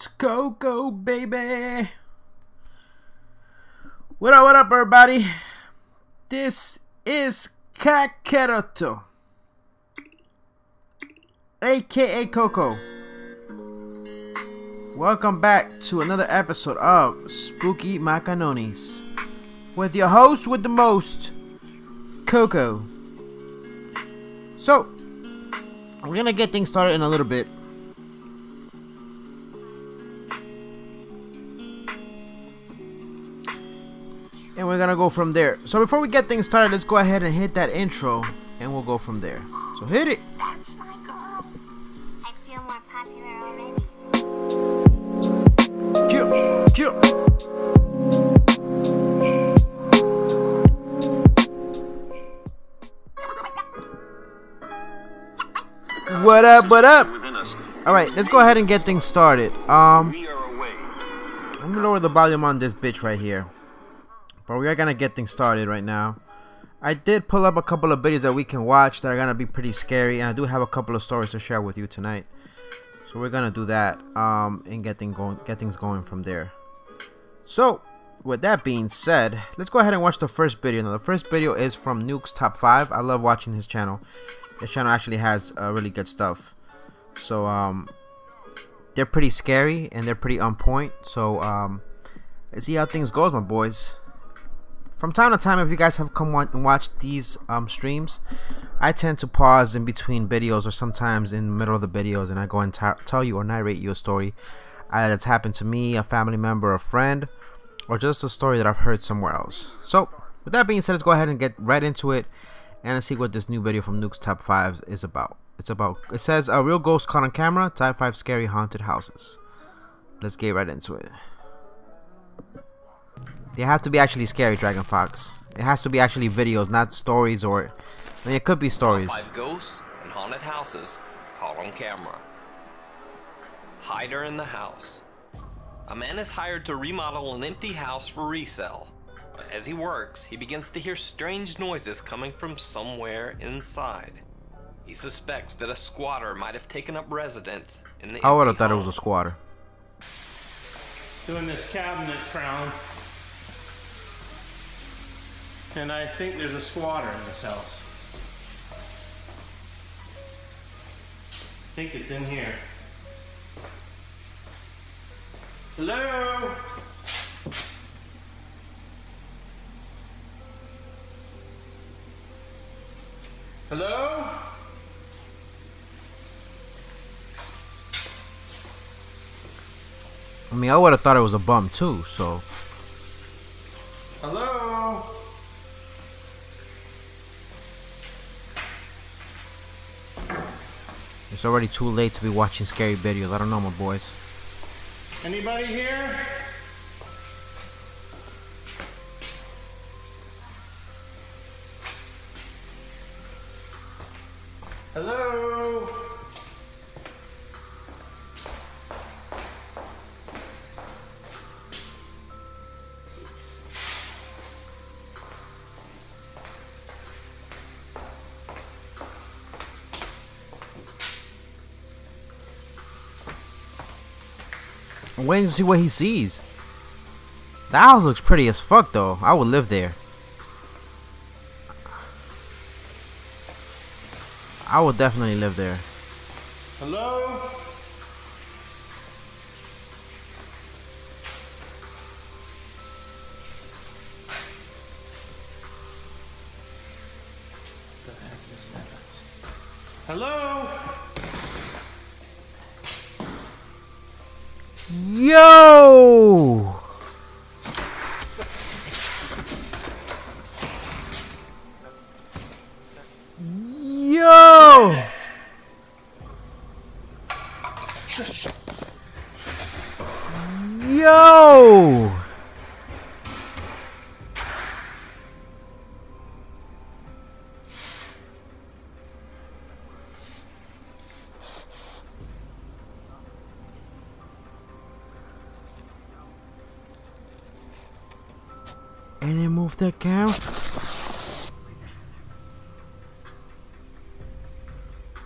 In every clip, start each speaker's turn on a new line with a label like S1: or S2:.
S1: It's KoKo, baby. What up, everybody? This is KoKo, aka KoKo. Welcome back to another episode of Spooky Macaronis with your host with the most, KoKo. So, we're gonna get things started in a little bit. And we're gonna go from there. So before we get things started, let's go ahead and hit that intro and we'll go from there. So hit it.
S2: That's my girl. I feel more popular already.
S1: Chill. What up? Alright, let's go ahead and get things started. I'm gonna lower the volume on this bitch right here. But we are gonna get things started right now. I did pull up a couple of videos that we can watch that are gonna be pretty scary, and I do have a couple of stories to share with you tonight. So we're gonna do that and get things going from there. So with that being said, let's go ahead and watch the first video. Now the first video is from Nuke's Top 5. I love watching his channel. His channel actually has really good stuff. So they're pretty scary and they're pretty on point. So let's see how things goes, my boys. From time to time, if you guys have come and watched these streams, I tend to pause in between videos or sometimes in the middle of the videos, and I go and tell you or narrate you a story that's happened to me, a family member, a friend, or just a story that I've heard somewhere else. So with that being said, let's go ahead and get right into it and let's see what this new video from Nuke's Top 5 is about. It says a real ghost caught on camera, Top 5 scary haunted houses. Let's get right into it. They have to be actually scary, Dragon Fox. It has to be actually videos, not stories, or I mean, it could be stories.
S3: Top 5 ghosts and haunted houses caught on camera. Hider in the house. A man is hired to remodel an empty house for resale. But as he works, he begins to hear strange noises coming from somewhere inside. He suspects that a squatter might have taken up residence in the
S1: I would have
S3: empty
S1: thought it
S3: home.
S1: was a squatter.
S4: Doing this cabinet crown, and I think there's a squatter in this house. I think it's in here. Hello? Hello?
S1: I mean, I would have thought it was a bum too, so.
S4: Hello?
S1: It's already too late to be watching scary videos. I don't know, my boys.
S4: Anybody here? Hello?
S1: I'm waiting to see what he sees. The house looks pretty as fuck, though. I would live there. I would definitely live there.
S4: Hello? Hello?
S1: Yo! Yo! Yo! And it moved the camera.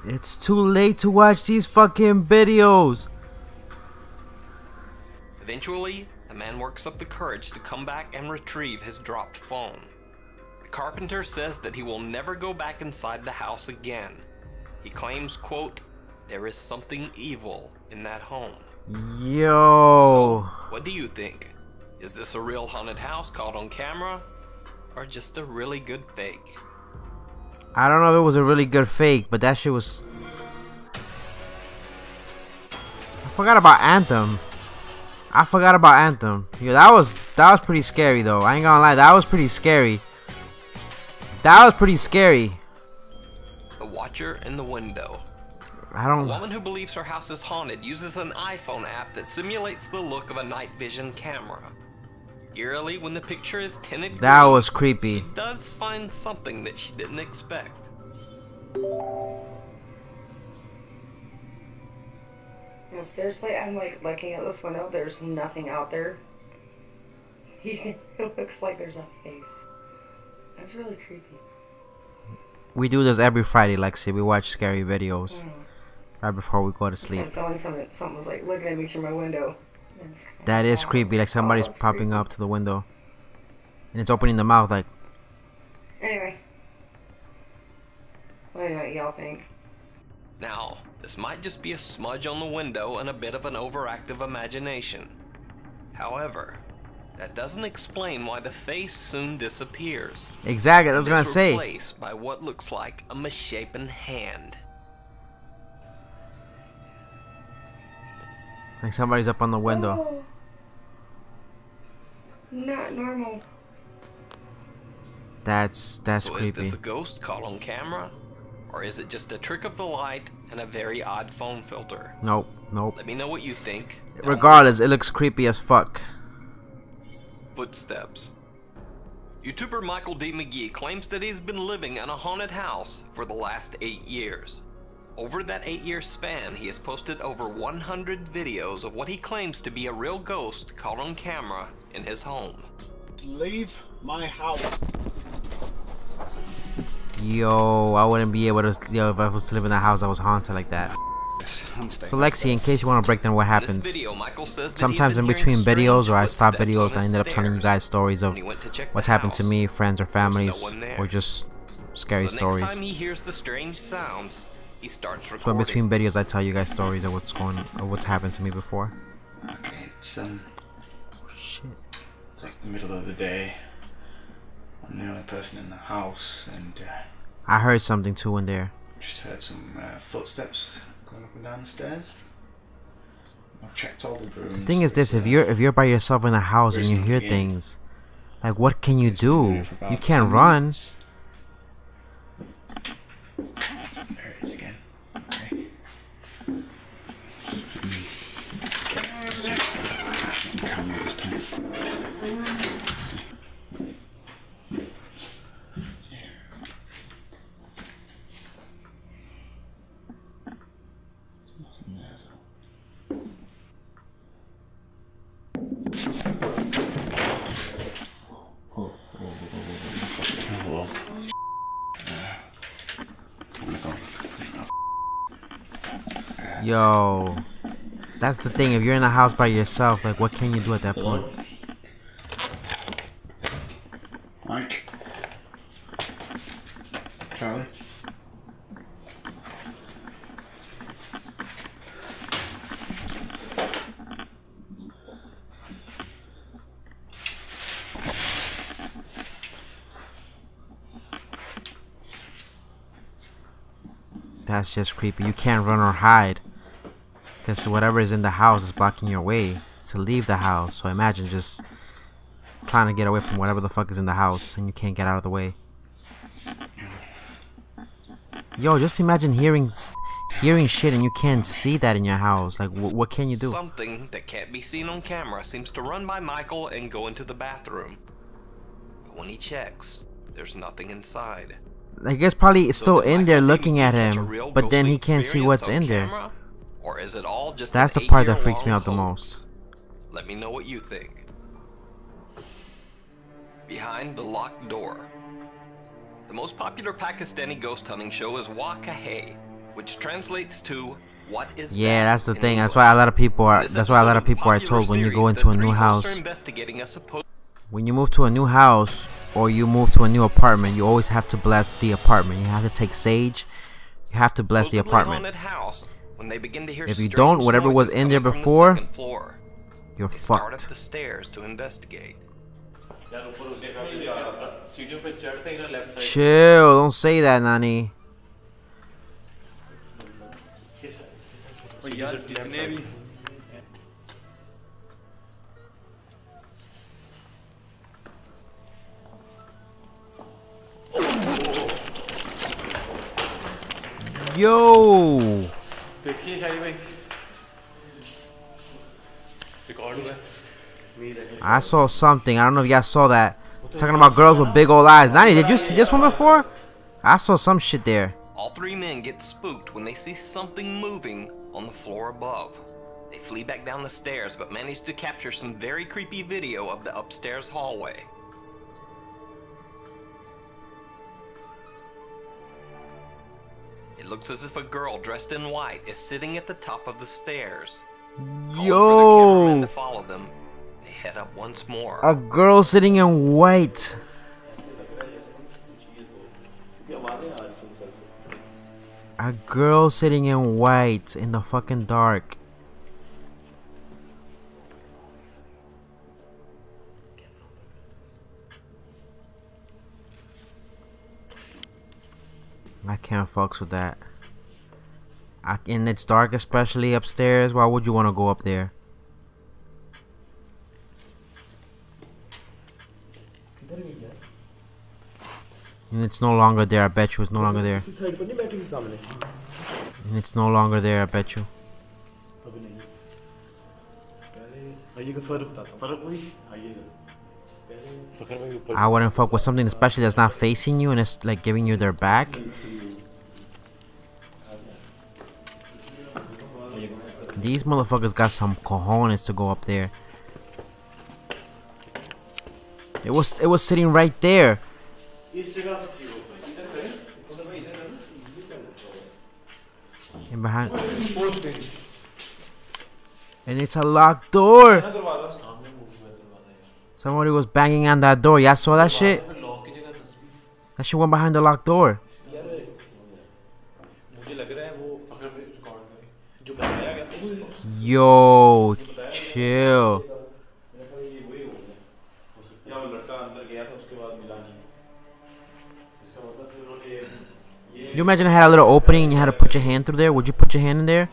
S1: It's too late to watch these fucking videos.
S3: Eventually, the man works up the courage to come back and retrieve his dropped phone. The carpenter says that he will never go back inside the house again. He claims, quote, "There is something evil in that home."
S1: Yo.
S3: So, what do you think? Is this a real haunted house caught on camera? Or just a really good fake?
S1: I don't know if it was a really good fake, but that shit was... I forgot about Anthem. Yo, that was pretty scary though. I ain't gonna lie, that was pretty scary.
S3: The Watcher in the Window.
S1: I
S3: A
S1: don't...
S3: woman who believes her house is haunted uses an iPhone app that simulates the look of a night vision camera. Eerily, when the picture is tinted
S1: That
S3: green,
S1: was creepy.
S3: she does find something that she didn't expect.
S5: No, seriously, I'm like looking at this window. There's nothing out there. It looks like there's a face. That's really creepy.
S1: We do this every Friday, Lexi. We watch scary videos right before we go to sleep.
S5: I'm feeling something was like looking at me through my window.
S1: That is creepy. Like somebody's popping up to the window, and it's opening the mouth. Like,
S5: anyway, what do y'all think?
S3: Now, this might just be a smudge on the window and a bit of an overactive imagination. However, that doesn't explain why the face soon disappears.
S1: exactly. I was gonna
S3: It's
S1: say.
S3: replaced by what looks like a misshapen hand.
S1: Like somebody's up on the window.
S5: Oh, not normal.
S1: That's
S3: So
S1: creepy.
S3: is this a ghost caught on camera? Or is it just a trick of the light and a very odd phone filter?
S1: Nope.
S3: Let me know what you think.
S1: Regardless, it looks creepy as fuck.
S3: Footsteps. YouTuber Michael D. McGee claims that he's been living in a haunted house for the last 8 years. Over that 8-year span, he has posted over 100 videos of what he claims to be a real ghost caught on camera in his home.
S6: Leave my house.
S1: Yo, I wouldn't be able to. Yo, if I was to live in a house that was haunted like that. So Lexi, in case you want to break down what
S3: In
S1: happens,
S3: this video, Michael says that
S1: sometimes
S3: he'd
S1: in
S3: been
S1: between
S3: hearing
S1: videos,
S3: strange
S1: or I stop
S3: footsteps
S1: videos,
S3: on
S1: I
S3: his
S1: ended up telling you
S3: stairs.
S1: guys stories of
S3: When he went to check
S1: what's
S3: the
S1: happened to
S3: house,
S1: me, friends or
S3: there was no
S1: families,
S3: one there.
S1: or just scary
S3: So the
S1: stories.
S3: next time he hears the strange sounds, he starts
S1: So in
S3: recording.
S1: between videos, I tell you guys stories of what's happened to me before.
S6: Okay, it's
S1: Shit.
S6: like the middle of the day. I'm the only person in the house, and
S1: I heard something too in there.
S6: just heard some footsteps going up and down the stairs. I've checked all the rooms.
S1: The thing is this: if you're by yourself in a house and you hear things, like what can you do? You can't run.
S6: There it is again. Okay. Camera this time.
S1: Yo, that's the thing. If you're in a house by yourself, like what can you do at that point?
S6: Mike. Charlie.
S1: That's just creepy. You can't run or hide because whatever is in the house is blocking your way to leave the house. So imagine just trying to get away from whatever the fuck is in the house and you can't get out of the way. Yo, just imagine hearing shit and you can't see that in your house. Like, what can you do?
S3: Something that can't be seen on camera seems to run by Michael and go into the bathroom. But when he checks, there's nothing inside.
S1: Like, it's probably
S3: So
S1: still
S3: did
S1: in
S3: Michael
S1: there
S3: D.
S1: looking
S3: McGee
S1: at
S3: catch a
S1: him,
S3: real
S1: but then
S3: ghostly
S1: he can't see
S3: experience
S1: what's
S3: on
S1: in there.
S3: camera? Or is it all just
S1: That's
S3: an
S1: the part that freaks me
S3: 8-year-long
S1: out the
S3: hoax?
S1: most.
S3: Let me know what you think. Behind the locked door. The most popular Pakistani ghost hunting show is Wa Kahe, which translates to What is
S1: Yeah,
S3: that
S1: that's the
S3: in
S1: thing. That's
S3: English?
S1: why a lot of people are.
S3: This
S1: That's why a lot
S3: episode
S1: of people are
S3: the popular
S1: told when you go
S3: series,
S1: into
S3: the
S1: a new
S3: three hosts
S1: house.
S3: are investigating a supposed
S1: When you move to a new house or you move to a new apartment, you always have to bless the apartment. You have to take sage. You have to bless the
S3: supposedly
S1: apartment.
S3: haunted house when they begin to hear
S1: If you
S3: strange
S1: don't, whatever was
S3: noises
S1: in there
S3: coming from the
S1: before,
S3: second floor.
S1: you're
S3: They start up
S1: fucked.
S3: the stairs to investigate.
S1: Chill. Don't say that, Nani. Yo. I saw something. I don't know if y'all saw that. Talking about girls with big old eyes. Nani, did you see this one before? I saw some shit there.
S3: All three men get spooked when they see something moving on the floor above. They flee back down the stairs but manage to capture some very creepy video of the upstairs hallway. It looks as if a girl dressed in white is sitting at the top of the stairs. Calling for the cameraman
S1: Yo.
S3: to follow them, they head up once more.
S1: A girl sitting in white. A girl sitting in white in the fucking dark. I can't fucks with that. And it's dark, especially upstairs. Why would you want to go up there? And it's no longer there. I bet you it's no longer there. And it's no longer there. I bet you. I wouldn't fuck with something, especially that's not facing you and it's like giving you their back. These motherfuckers got some cojones to go up there. It was sitting right there. And behind. And it's a locked door. Somebody was banging on that door. Y'all saw that shit? That shit went behind the locked door. Yo, chill. You imagine I had a little opening and you had to put your hand through there? Would you put your hand in there?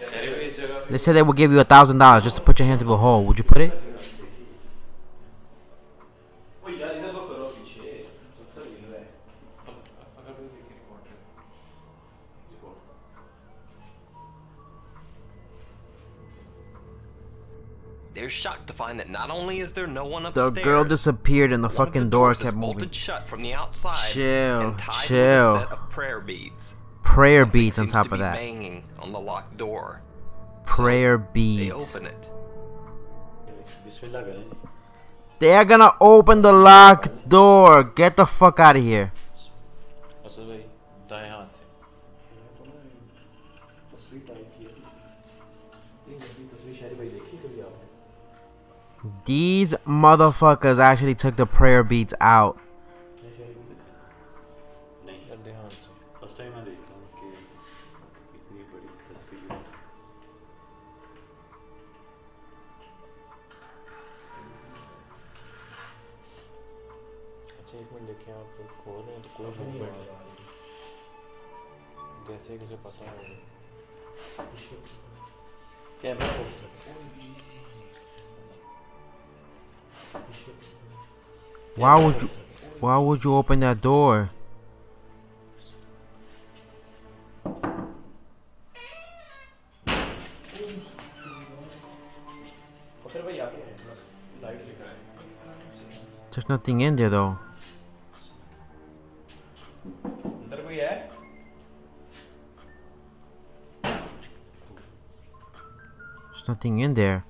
S1: They said they would give you $1,000 just to put your hand through the hole. Would you put it?
S3: They're shocked to find that not only is there no one
S1: The
S3: upstairs,
S1: girl disappeared and the
S3: one of
S1: fucking door
S3: doors is
S1: kept moving.
S3: bolted shut from the outside
S1: Chill,
S3: and tied
S1: chill.
S3: with a set of prayer beads.
S1: Prayer
S3: Something
S1: beads on
S3: seems
S1: top
S3: to
S1: of
S3: be
S1: that.
S3: banging on the locked door.
S1: Prayer
S3: They
S1: beads.
S3: open it.
S1: They are gonna open the locked door. Get the fuck out of here. These motherfuckers actually took the prayer beads out. Why would you open that door? There's nothing in there though. There's nothing in there.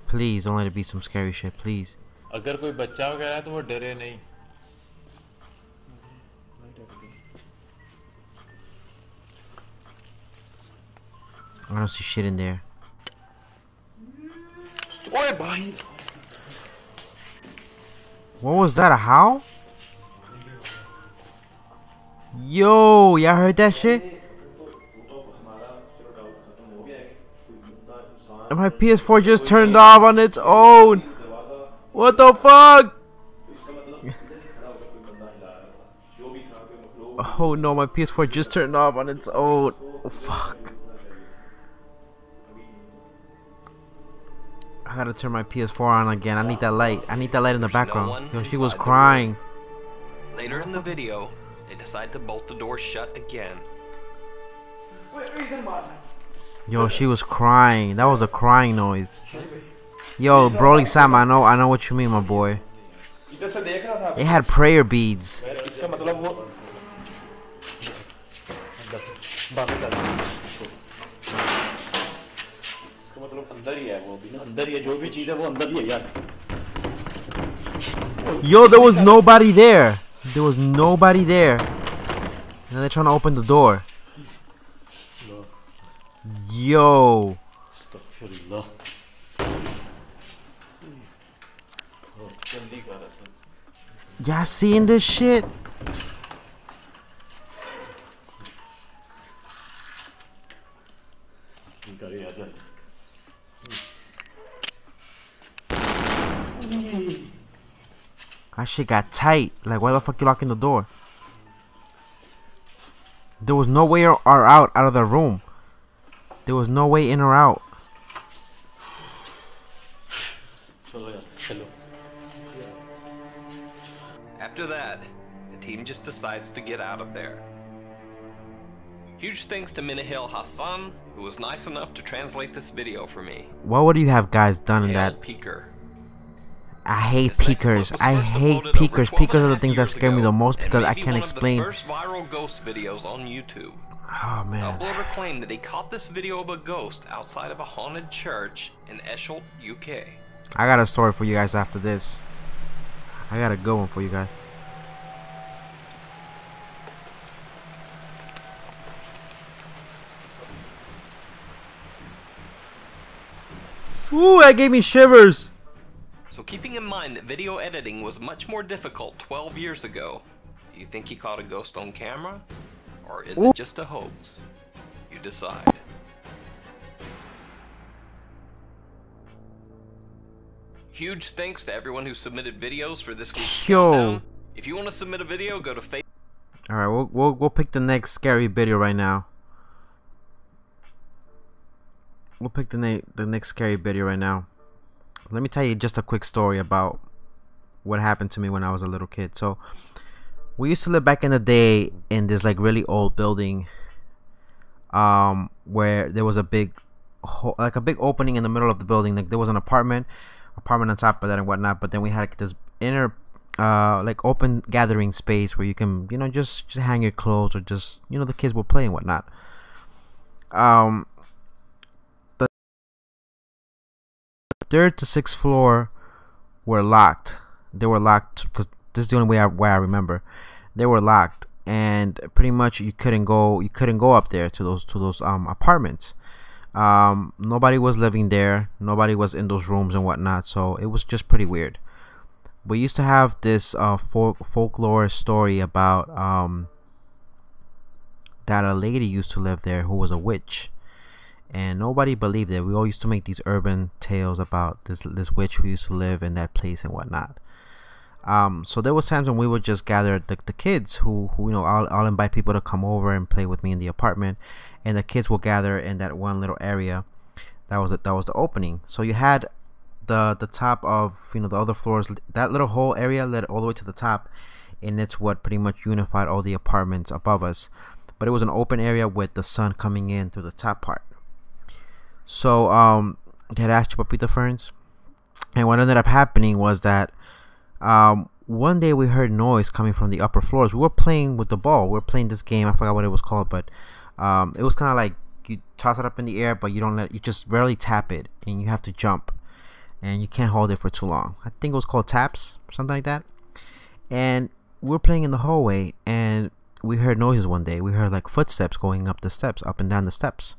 S1: Please don't let it be some scary shit, please.
S7: अगर कोई बच्चा वगैरह है तो वो डरे नहीं.
S1: I don't see shit in there. What was that? A howl? Yo, y'all heard that shit? And my PS4 just turned off on its own. What the fuck? Oh no, my PS4 just turned off on its own. Oh, fuck. I gotta turn my PS4 on again. I need that light. I need that light in the background. Yo, she was crying.
S3: Later in the video, they decide to bolt the door shut again.
S1: Yo, she was crying. That was a crying noise. Yo, Broly Sam, I know what you mean, my boy. It had prayer beads. Yo, there was nobody there. There was nobody there. And they're trying to open the door. Yo. Y'all seeing this shit? That shit got tight. Like, why the fuck you locking the door? There was no way or out of the room. There was no way in or out.
S3: After that, the team just decides to get out of there. Huge thanks to Minahil Hassan, who was nice enough to translate this video for me.
S1: What would you have guys done in that?
S3: Peeker.
S1: I hate peekers. I hate peekers. Peekers are the things that scare me the most because I can't explain.
S3: First viral ghost videos on YouTube.
S1: Oh man.
S3: The uploader claimed that he caught this video of a ghost outside of a haunted church in Esholt, UK.
S1: I got a story for you guys after this. I got a good one for you guys. Ooh, that gave me shivers.
S3: So keeping in mind that video editing was much more difficult 12 years ago, do you think he caught a ghost on camera? Or is it just a hoax? You decide. Huge thanks to everyone who submitted videos for this week's countdown. If you want to submit a video, go to Facebook.
S1: Alright, we'll pick the next scary video right now. We'll pick the next scary video right now. Let me tell you just a quick story about what happened to me when I was a little kid. So we used to live back in the day in this like really old building, where there was a big opening in the middle of the building. Like there was an apartment on top of that and whatnot. But then we had like, this inner like open gathering space where you can, you know, just hang your clothes or just, you know, the kids will play and whatnot. The 3rd to 6th floor were locked. They were locked because this is the only way I remember. They were locked, and pretty much you couldn't go up there to those apartments. Nobody was living there. Nobody was in those rooms and whatnot. So it was just pretty weird. We used to have this folklore story about that a lady used to live there who was a witch, and nobody believed it. We all used to make these urban tales about this witch who used to live in that place and whatnot. So there was times when we would just gather the kids who you know, I'll invite people to come over and play with me in the apartment, and the kids will gather in that one little area. That was the opening. So you had the top of, you know, the other floors. That little whole area led all the way to the top, and it's what pretty much unified all the apartments above us. But it was an open area with the sun coming in through the top part. So they had asked Chupapita ferns, and what ended up happening was that one day we heard noise coming from the upper floors. We were playing with the ball. We were playing this game. I forgot what it was called, but it was kind of like you toss it up in the air, but you just rarely tap it, and you have to jump, and you can't hold it for too long. I think it was called taps, something like that. And we were playing in the hallway, and we heard noises one day. We heard like footsteps going up the steps, up and down the steps.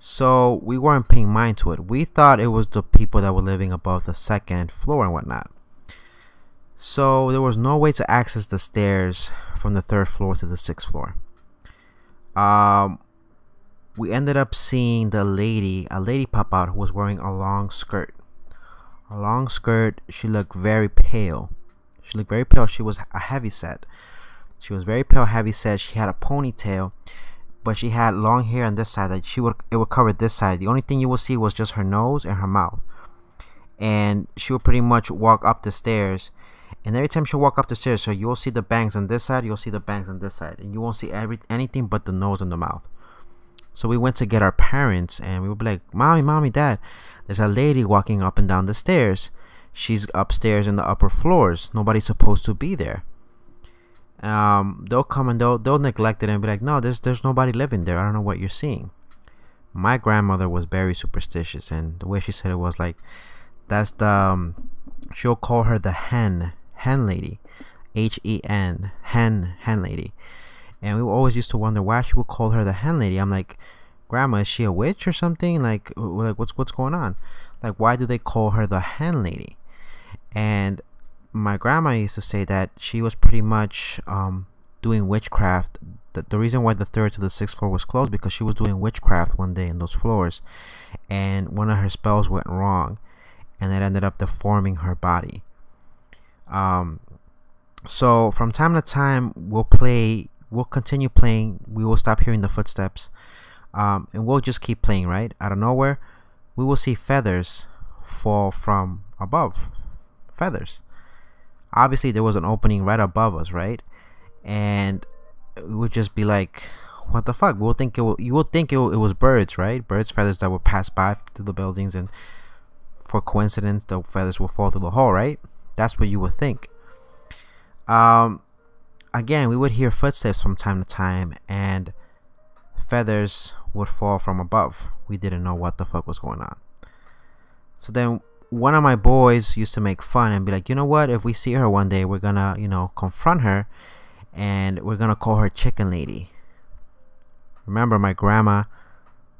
S1: So we weren't paying mind to it. We thought it was the people that were living above the second floor and whatnot. So there was no way to access the stairs from the third floor to the sixth floor. We ended up seeing a lady pop out who was wearing a long skirt. A long skirt. She looked very pale. She was a heavy set. She was very pale, heavy set. She had a ponytail, but she had long hair on this side. Like it would cover this side. The only thing you would see was just her nose and her mouth. And she would pretty much walk up the stairs. And every time she walk up the stairs, so you'll see the bangs on this side, you'll see the bangs on this side, and you won't see anything but the nose and the mouth. So we went to get our parents, and we would be like, "Mommy, Dad, there's a lady walking up and down the stairs. She's upstairs in the upper floors. Nobody's supposed to be there." They'll come and they'll neglect it and be like, "No, there's nobody living there. I don't know what you're seeing." My grandmother was very superstitious, and the way she said it was like, that's the she'll call her the hen lady, Hen, hen lady. And we always used to wonder why she would call her the hen lady. I'm like, "Grandma, is she a witch or something? Like what's going on? Like, why do they call her the hen lady?" And my grandma used to say that she was pretty much doing witchcraft. The reason why the third to the sixth floor was closed because she was doing witchcraft one day in those floors, and one of her spells went wrong, and it ended up deforming her body. So from time to time we'll continue playing. We will stop hearing the footsteps, and we'll just keep playing. Right out of nowhere, we will see feathers fall from above. Feathers. Obviously there was an opening right above us, right? And we would just be like, "What the fuck?" You would think it was birds, right? Birds' feathers that would pass by through the buildings, and for coincidence the feathers will fall through the hall, right? That's what you would think. Again, we would hear footsteps from time to time, and feathers would fall from above. We didn't know what the fuck was going on. So then one of my boys used to make fun and be like, "You know what? If we see her one day, we're gonna, confront her, and we're gonna call her Chicken Lady." Remember, my grandma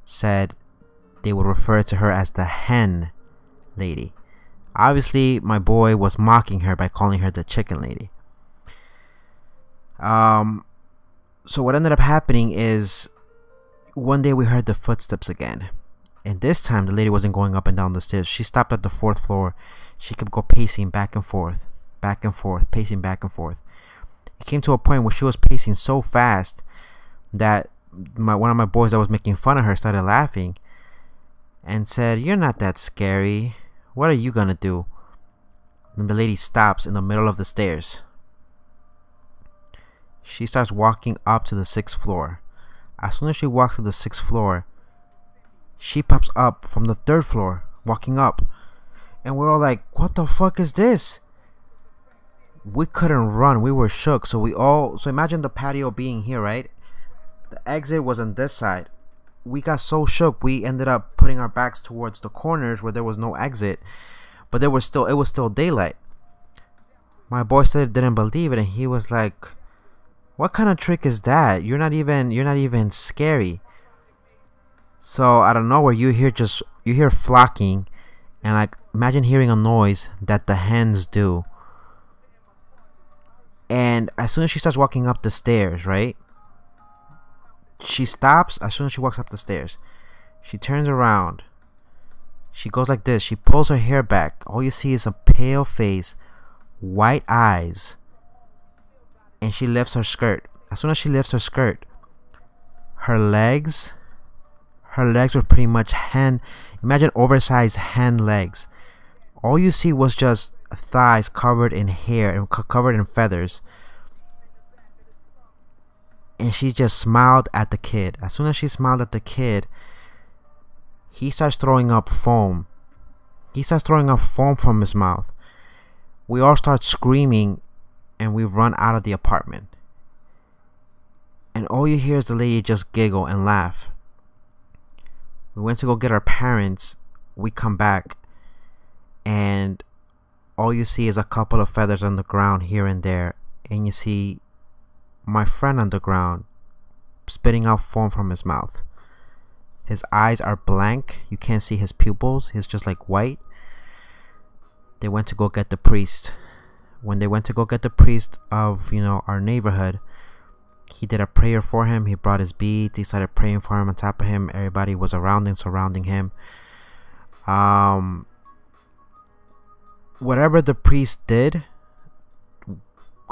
S1: said they would refer to her as the Hen Lady. Obviously, my boy was mocking her by calling her the Chicken Lady. So what ended up happening is one day we heard the footsteps again. And this time the lady wasn't going up and down the stairs. She stopped at the fourth floor. She kept pacing back and forth, pacing back and forth. It came to a point where she was pacing so fast that one of my boys that was making fun of her started laughing and said, "You're not that scary. What are you gonna do?" And the lady stops in the middle of the stairs. She starts walking up to the sixth floor. As soon as she walks to the sixth floor, she pops up from the third floor, walking up. And we're all like, "What the fuck is this?" We couldn't run. We were shook. So imagine the patio being here, right? The exit was on this side. We got so shook, we ended up putting our backs towards the corners where there was no exit. But it was still daylight. My boy still didn't believe it, and he was like, "What kind of trick is that? You're not even scary." So out of nowhere, you hear flocking, and like imagine hearing a noise that the hens do. And as soon as she starts walking up the stairs, right? She stops as soon as she walks up the stairs. She turns around. She goes like this. She pulls her hair back. All you see is a pale face, white eyes, and she lifts her skirt. As soon as she lifts her skirt, her legs were pretty much imagine oversized hen legs. All you see was just thighs covered in hair and covered in feathers. And she just smiled at the kid. As soon as she smiled at the kid, he starts throwing up foam. He starts throwing up foam from his mouth. We all start screaming, and we run out of the apartment. And all you hear is the lady just giggle and laugh. We went to go get our parents. We come back, and all you see is a couple of feathers on the ground here and there, and you see my friend on the ground spitting out foam from his mouth. His eyes are blank. You can't see his pupils. He's just like white. They went to go get the priest. When they went to go get the priest of, you know, our neighborhood, he did a prayer for him. He brought his beads. He started praying for him on top of him. Everybody was around him, surrounding him. Whatever the priest did,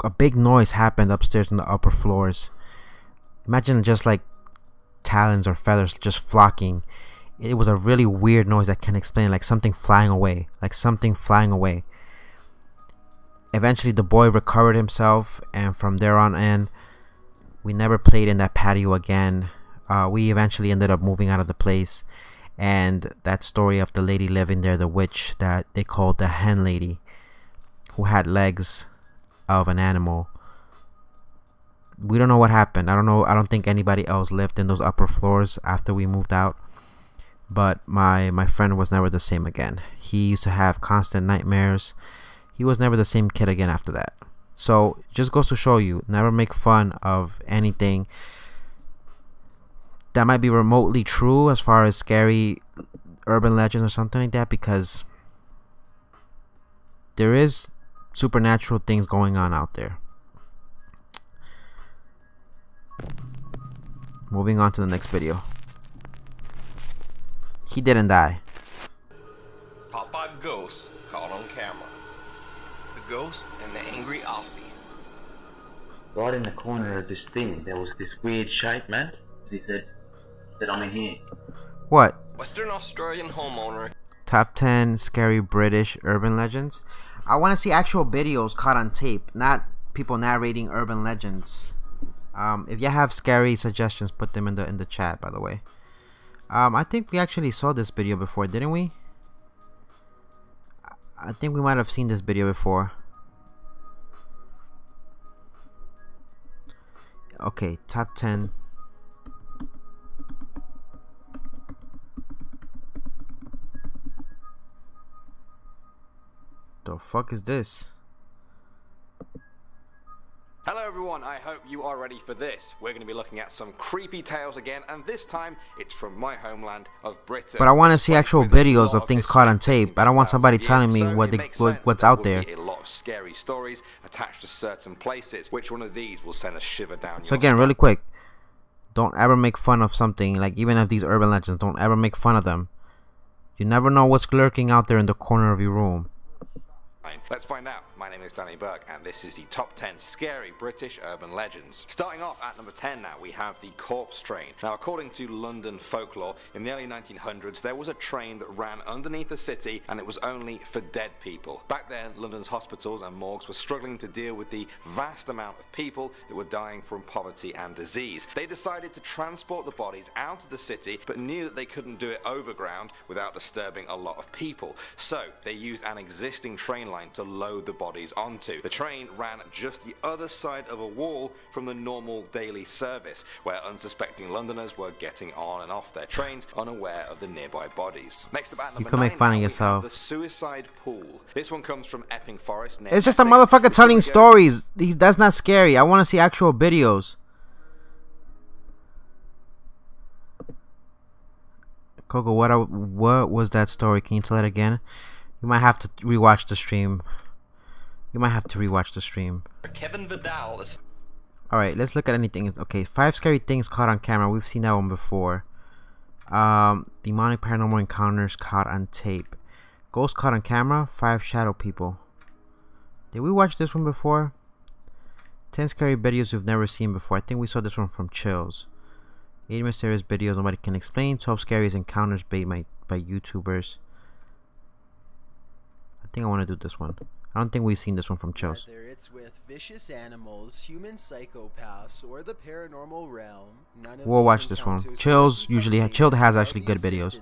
S1: a big noise happened upstairs in the upper floors. Imagine just like talons or feathers just flocking. It was a really weird noise I can't explain, like something flying away, Eventually the boy recovered himself, and from there on in, we never played in that patio again. We eventually ended up moving out of the place, and that story of the lady living there, the witch that they called the hen lady, who had legs of an animal, we don't know what happened. I don't think anybody else lived in those upper floors after we moved out. But my friend was never the same again. He used to have constant nightmares. He was never the same kid again after that. So just goes to show you, never make fun of anything that might be remotely true as far as scary urban legends or something like that, because there is supernatural things going on out there. Moving on to the next video. He didn't die.
S3: Top 5 ghosts caught on camera. The ghost and the angry Aussie.
S7: Right in the corner of this thing, there was this weird shape, man. He said, I'm in here.
S1: What?
S3: Western Australian homeowner.
S1: Top 10 scary British urban legends. I want to see actual videos caught on tape, not people narrating urban legends. If you have scary suggestions, put them in the chat, by the way. I think we actually saw this video before, didn't we? I think we might have seen this video before. Okay, top 10. The fuck is this?
S8: Hello everyone, I hope you are ready for this. We're going to be looking at some creepy tales again, and this time it's from my homeland of Britain.
S1: But I want to see actual videos of things caught on tape. I don't want somebody telling me what's out there.
S8: A lot of scary stories attached to certain places. Which one of these will send a shiver down your
S1: So again, really quick, don't ever make fun of something, like even if these urban legends, don't ever make fun of them. You never know what's lurking out there in the corner of your room.
S8: Let's find out. My name is Danny Burke, and this is the top 10 scary British urban legends. Starting off at number 10 now, we have the corpse train. Now, according to London folklore, in the early 1900s, there was a train that ran underneath the city, and it was only for dead people. Back then, London's hospitals and morgues were struggling to deal with the vast amount of people that were dying from poverty and disease. They decided to transport the bodies out of the city, but knew that they couldn't do it overground without disturbing a lot of people. So, they used an existing train line to load the bodies onto. The train ran just the other side of a wall from the normal daily service, where unsuspecting Londoners were getting on and off their trains, unaware of the nearby bodies. Next up at number 9,
S1: make fun of yourself.
S8: the suicide pool. This one comes from Epping Forest.
S1: It's just a motherfucker telling stories. That's not scary. I want to see actual videos. KoKo, what was that story? Can you tell it again? You might have to rewatch the stream.
S3: Kevin Vidal is...
S1: Alright, let's look at anything. Okay, 5 scary things caught on camera. We've seen that one before. Demonic paranormal encounters caught on tape. Ghost caught on camera. 5 shadow people. Did we watch this one before? 10 scary videos we've never seen before. I think we saw this one from Chills. 8 mysterious videos nobody can explain. 12 scariest encounters made by YouTubers. I think I want to do this one. I don't think we've seen this one from Chills.
S9: Whether it's with vicious animals, human psychopaths, or the paranormal realm, none of
S1: we'll watch this one. Chills has actually good videos.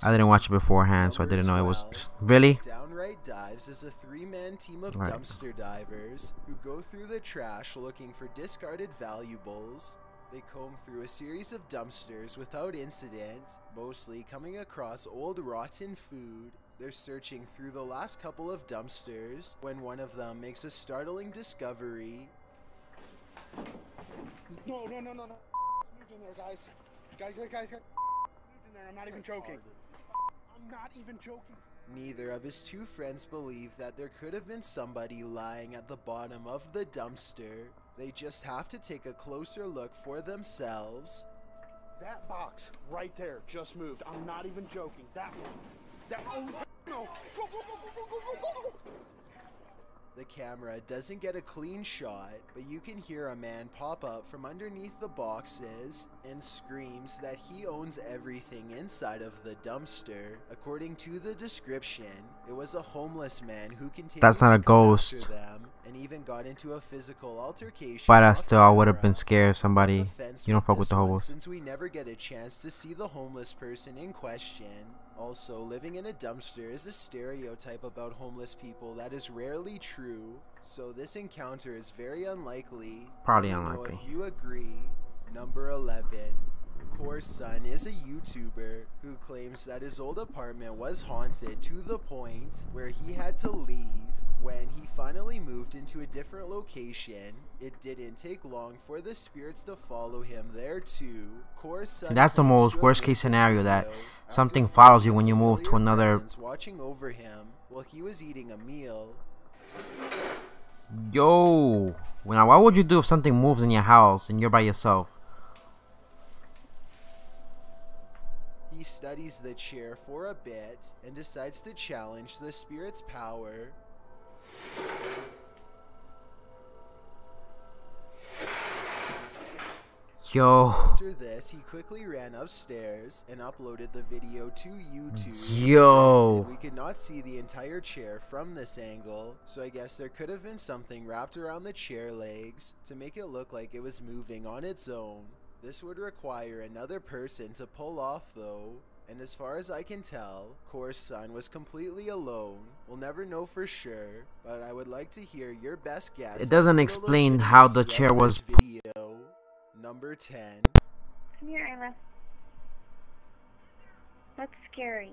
S1: I didn't watch it beforehand, so I didn't know it was just, really.
S9: Downright Dives is a 3-man team of dumpster divers who go through the trash looking for discarded valuables. They comb through a series of dumpsters without incident, mostly coming across old rotten food. They're searching through the last couple of dumpsters when one of them makes a startling discovery.
S10: No. Moved in there, guys. Guys. I'm not even joking. I'm not even joking.
S9: Neither of his two friends believe that there could have been somebody lying at the bottom of the dumpster. They just have to take a closer look for themselves.
S10: That box right there just moved. I'm not even joking. That one. That one. No. Go, go, go, go, go, go, go.
S9: The camera doesn't get a clean shot, but you can hear a man pop up from underneath the boxes and screams that he owns everything inside of the dumpster. According to the description, it was a homeless man who continued
S1: That's not
S9: to
S1: a
S9: come
S1: ghost.
S9: after them and even got into a physical altercation.
S1: But I
S9: off
S1: still, I would have
S9: camera.
S1: been scared if somebody,
S9: On the fence
S1: you don't fuck with
S9: this
S1: the
S9: one,
S1: hobos.
S9: since we never get a chance to see the homeless person in question. Also, living in a dumpster is a stereotype about homeless people that is rarely true, so this encounter is very unlikely.
S1: Probably
S9: Let me know
S1: unlikely.
S9: if you agree. Number 11. Kor's son is a YouTuber who claims that his old apartment was haunted to the point where he had to leave. When he finally moved into a different location, it didn't take long for the spirits to follow him there too. Kor's son
S1: See, that's the
S9: claims
S1: most
S9: to have
S1: worst
S9: made
S1: case
S9: this
S1: scenario, that
S9: video after
S1: something
S9: finding
S1: follows you
S9: a
S1: when you move to
S9: familiar
S1: another.
S9: presence watching over him while he was eating a meal.
S1: Yo, now what would you do if something moves in your house and you're by yourself?
S9: He studies the chair for a bit and decides to challenge the spirit's power.
S1: Yo.
S9: After this, he quickly ran upstairs and uploaded the video to YouTube.
S1: Yo.
S9: Granted, we could not see the entire chair from this angle, so I guess there could have been something wrapped around the chair legs to make it look like it was moving on its own. This would require another person to pull off though, and as far as I can tell, Kor's son was completely alone. We'll never know for sure, but I would like to hear your best guess.
S1: It doesn't
S9: as to
S1: explain how the
S9: legitimacy
S1: chair
S9: of
S1: was.
S9: this video. Number 10.
S2: Come here, Isla. That's scary.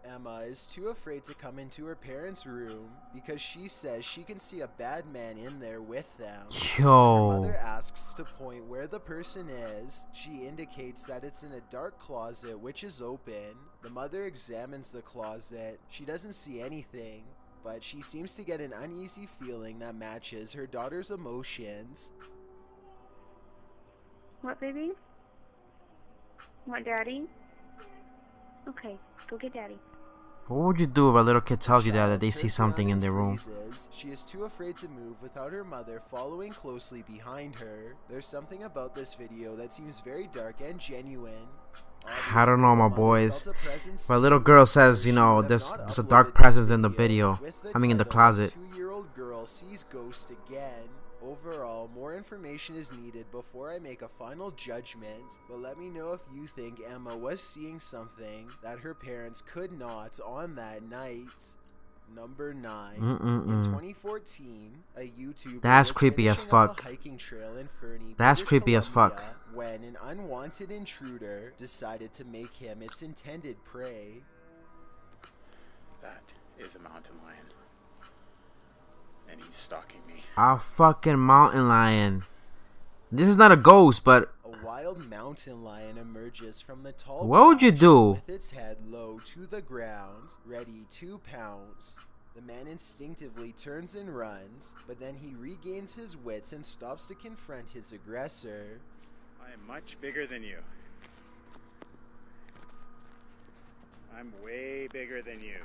S9: Emma is too afraid to come into her parents' room because she says she can see a bad man in there with them.
S1: Yo.
S9: Her mother asks to point where the person is. She indicates that it's in a dark closet which is open. The mother examines the closet. She doesn't see anything, but she seems to get an uneasy feeling that matches her daughter's emotions.
S2: What, baby? Want daddy? Okay, go get daddy.
S1: What would you do if a little kid tells you that
S9: Child
S1: they see
S9: turns
S1: something
S9: around
S1: in
S9: and
S1: their room?
S9: freezes. She is too afraid to move without her mother following closely behind her. There's something about this video that seems very dark and genuine.
S1: I don't know,
S9: Obviously,
S1: my
S9: the mother
S1: boys.
S9: felt a presence
S1: But a
S9: too,
S1: little girl says, you
S9: or she
S1: know,
S9: would have
S1: there's
S9: not
S1: a
S9: uploaded
S1: dark
S9: this
S1: presence in the video.
S9: with the
S1: I mean, in the
S9: title,
S1: closet.
S9: 2-year-old girl sees ghost again. Overall, more information is needed before I make a final judgment, but let me know if you think Emma was seeing something that her parents could not on that night. Number 9. In 2014, a YouTuber
S1: That's
S9: was
S1: creepy as
S9: finishing up
S1: fuck.
S9: a hiking trail in Fernie,
S1: That's
S9: British
S1: creepy as fuck.
S9: Columbia, when an unwanted intruder decided to make him its intended prey.
S11: That is a mountain lion. And he's stalking me.
S1: A fucking mountain lion. This is not a ghost, but
S9: A wild mountain lion emerges from the tall
S1: what would you
S9: brush
S1: do?
S9: with its head low to the ground, ready to pounce. The man instinctively turns and runs, but then he regains his wits and stops to confront his aggressor.
S11: I am much bigger than you. I'm way bigger than you.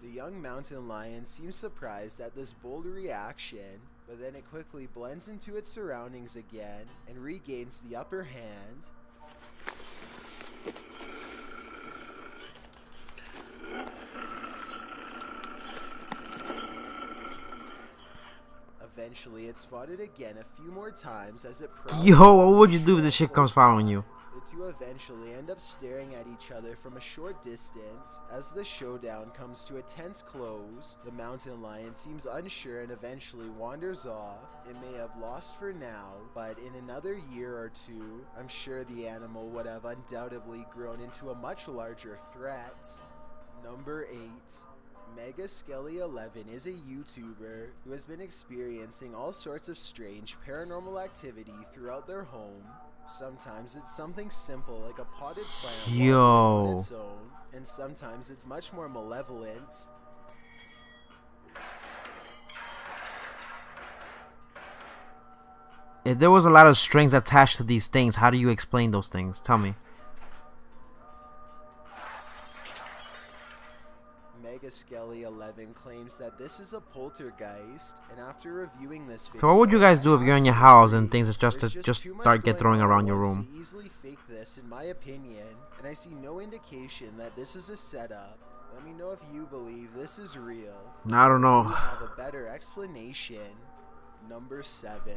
S9: The young mountain lion seems surprised at this bold reaction, but then it quickly blends into its surroundings again and regains the upper hand. Eventually, it's spotted again a few more times as it prowls.
S1: Yo, what would you do if this shit comes following you?
S9: The two eventually end up staring at each other from a short distance. As the showdown comes to a tense close, the mountain lion seems unsure and eventually wanders off. It may have lost for now, but in another year or two, I'm sure the animal would have undoubtedly grown into a much larger threat. Number 8. Mega Skelly 11 is a YouTuber who has been experiencing all sorts of strange paranormal activity throughout their home. Sometimes it's something simple like a potted plant
S1: Yo.
S9: on its own, and sometimes it's much more malevolent.
S1: If there was a lot of strings attached to these things, how do you explain those things? Tell me.
S9: Skelly11 claims that this is a poltergeist, and after reviewing this video,
S1: So what would you guys do if you're in your house and things just start throwing around your room?
S9: To easily fake this, in my opinion, and I see no indication that this is a setup. Let me know if you believe this is real.
S1: I don't know.
S9: You have a better explanation. Number 7.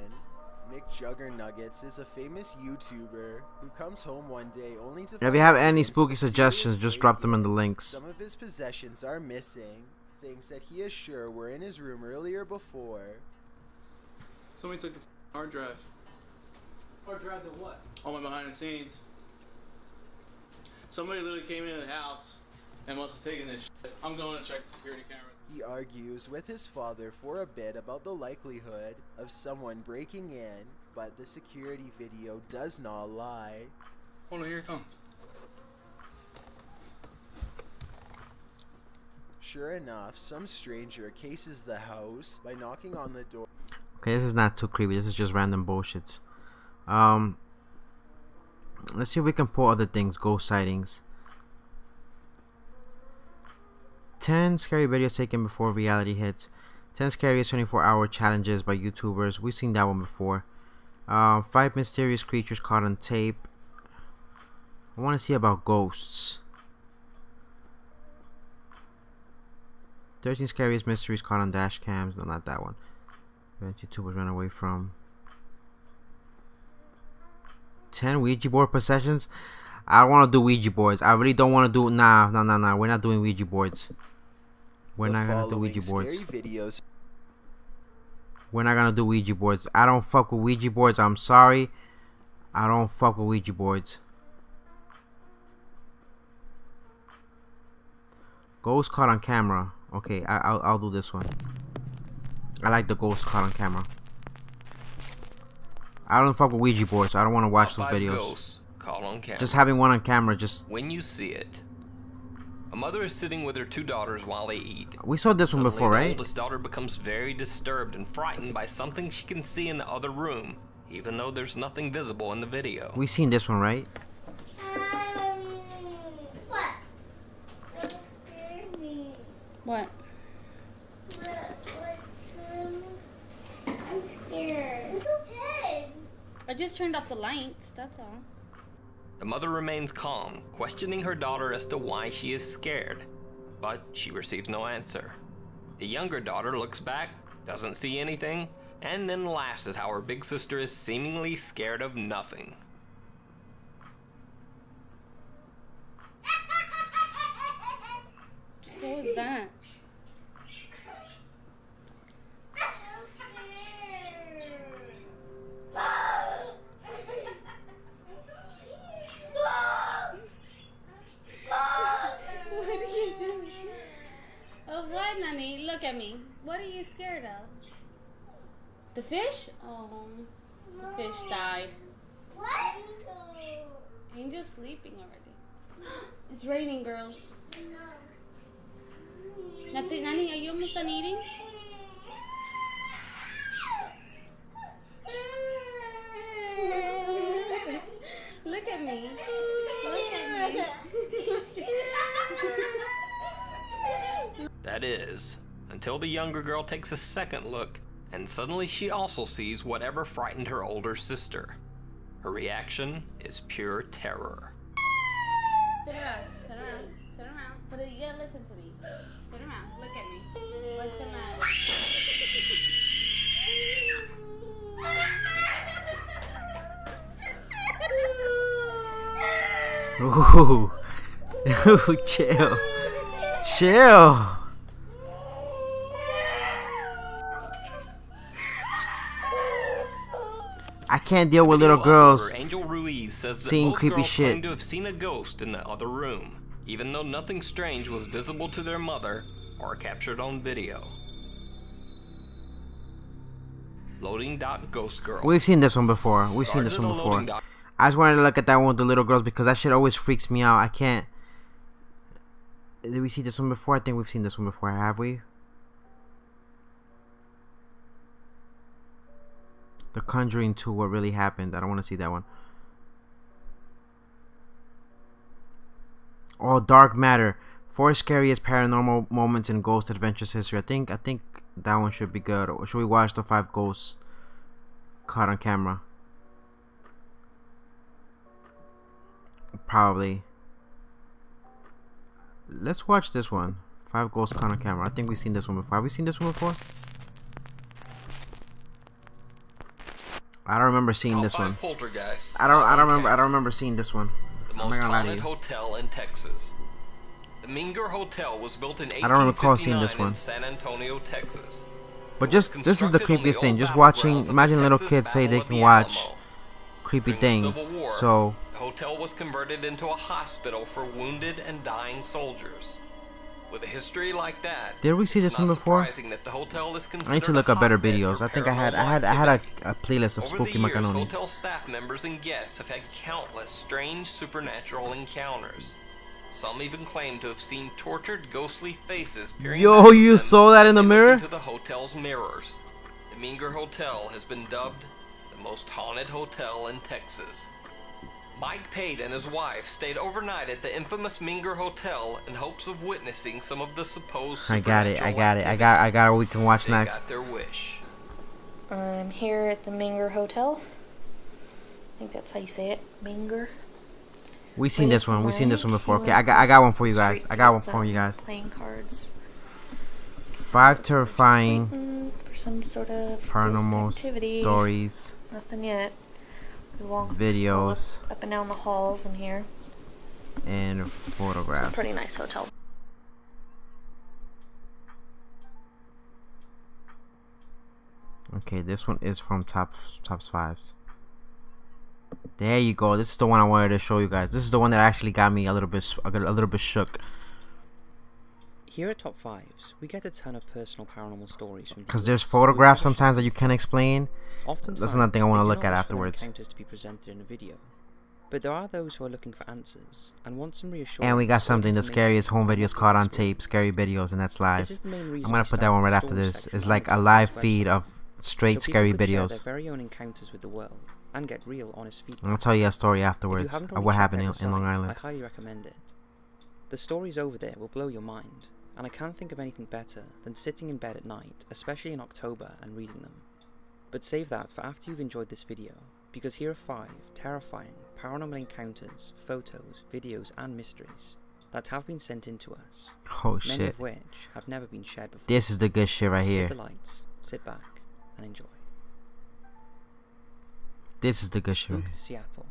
S9: McJuggernuggets is a famous YouTuber who comes home one day only to.
S1: If you have any spooky suggestions, just drop them in the links.
S9: Some of his possessions are missing, things that he is sure were in his room earlier before.
S4: Somebody took the hard drive.
S12: Hard drive to what?
S4: All my behind the scenes. Somebody literally came into the house and must have taken this shit. I'm going to check the security camera.
S9: He argues with his father for a bit about the likelihood of someone breaking in, but the security video does not lie.
S4: Hold on, here it comes.
S9: Sure enough, some stranger cases the house by knocking on the door.
S1: Okay, this is not too creepy. This is just random bullshits. Let's see if we can pull other things. Ghost sightings. 10 scary videos taken before reality hits. 10 scariest 24-hour challenges by YouTubers. We've seen that one before. 5 mysterious creatures caught on tape. I want to see about ghosts. 13 scariest mysteries caught on dash cams. No, not that one. That YouTubers ran away from. 10 Ouija board possessions. I don't want to do Ouija boards. I really don't want to do. Nah. We're not doing Ouija boards. We're not gonna do Ouija boards. We're not gonna do Ouija boards. I don't fuck with Ouija boards. I'm sorry. I don't fuck with Ouija boards. Ghost caught on camera. Okay, I'll do this one. I like the ghost caught on camera. I don't fuck with Ouija boards. I don't want to watch those videos.
S3: Ghosts caught on camera.
S1: Just having one on camera, just.
S3: When you see it, a mother is sitting with her 2 daughters while they eat.
S1: We saw this one before, right?
S3: The oldest daughter becomes very disturbed and frightened by something she can see in the other room, even though there's nothing visible in the video.
S1: We seen this one, right?
S13: What?
S2: I'm scared. It's okay.
S13: I just turned off the lights, that's all.
S3: The mother remains calm, questioning her daughter as to why she is scared, but she receives no answer. The younger daughter looks back, doesn't see anything, and then laughs at how her big sister is seemingly scared of nothing.
S13: What was that? What are you doing? Oh, what, Nani? Look at me. What are you scared of? The fish? Oh, the fish died.
S2: What?
S13: Angel's sleeping already. It's raining, girls. Nani, are you almost done eating? Look at me. Look at me.
S3: That is, until the younger girl takes a second look, and suddenly she also sees whatever frightened her older sister. Her reaction is pure terror.
S13: Turn around. But you gotta listen to me. Turn around. Look at me. What's the matter?
S1: Ooh. Ooh, chill. Chill. I can't deal with little girls
S3: Angel Ruiz says that
S1: seeing
S3: both
S1: creepy
S3: girls
S1: shit.
S3: claim to have seen a ghost in the other room, even though nothing strange was visible to their mother or captured on video. Loading dock ghost girl.
S1: We've seen this one before. We've seen this one before. I just wanted to look at that one with the little girls because that shit always freaks me out. I can't. Did we see this one before? I think we've seen this one before, have we? The Conjuring 2, what really happened? I don't want to see that one. Oh, Dark Matter. 4 scariest paranormal moments in Ghost Adventures history. I think that one should be good. Or should we watch the 5 ghosts caught on camera? Probably. Let's watch this one. 5 ghosts caught on camera. I think we've seen this one before. Have we seen this one before? I don't remember seeing this one. I don't remember seeing this one.
S3: The most haunted hotel in Texas. The Minger Hotel was built in
S1: 1859
S3: in San Antonio, Texas.
S1: But just this is the creepiest thing. Just watching. Imagine little kids say they can watch creepy things. So
S3: the hotel was converted into a hospital for wounded and dying soldiers. With a history like that,
S1: did we see this one before? I need to look up better videos. I think I had a playlist of spooky macaronis.
S3: Hotel staff members and guests have had countless strange supernatural encounters. Some even claim to have seen tortured, ghostly faces peering
S1: Yo, you saw that in the mirror?
S3: into the hotel's mirrors. The Minger Hotel has been dubbed the most haunted hotel in Texas. Mike Pate and his wife stayed overnight at the infamous Minger Hotel in hopes of witnessing some of the supposed
S1: I got it. I got what we can watch next.
S3: Got their wish.
S14: I'm here at the Minger Hotel. I think that's how you say it, Minger.
S1: We seen this one. We seen this one before. Okay, I got one for you guys. I got one for you guys.
S14: Playing cards.
S1: 5 terrifying
S14: for some sort of
S1: paranormal
S14: activity.
S1: Stories.
S14: Nothing yet. We walk
S1: Videos
S14: up and down the halls in here.
S1: And photographs.
S14: Pretty nice hotel.
S1: Okay, this one is from Top 5s. There you go. This is the one I wanted to show you guys. This is the one that actually got me a little bit shook.
S15: Here at Top 5s, we get a ton of personal paranormal stories from
S1: because there's photographs sometimes that you can't explain.
S15: Oftentimes,
S1: that's another thing I want to look at afterwards.
S15: Encounters to be presented in a video, but there are those who are looking for answers and want some reassurance.
S1: And we got something, the scariest home videos caught on tape, scary videos, and that's live. I'm gonna put that one right after this. It's like a live feed of straight scary videos.
S15: Their very own encounters with the world and get real, honest feedback.
S1: I'll tell you a story afterwards of what happened in Long Island.
S15: I highly recommend it. The stories over there will blow your mind, and I can't think of anything better than sitting in bed at night, especially in October, and reading them. But save that for after you've enjoyed this video, because here are 5 terrifying paranormal encounters, photos, videos, and mysteries that have been sent in to us.
S1: Oh
S15: many
S1: shit!
S15: Of which have never been shared before.
S1: This is the good shit right here.
S15: Hit the lights, sit back, and enjoy.
S1: This is the good shit.
S15: Spooked Seattle.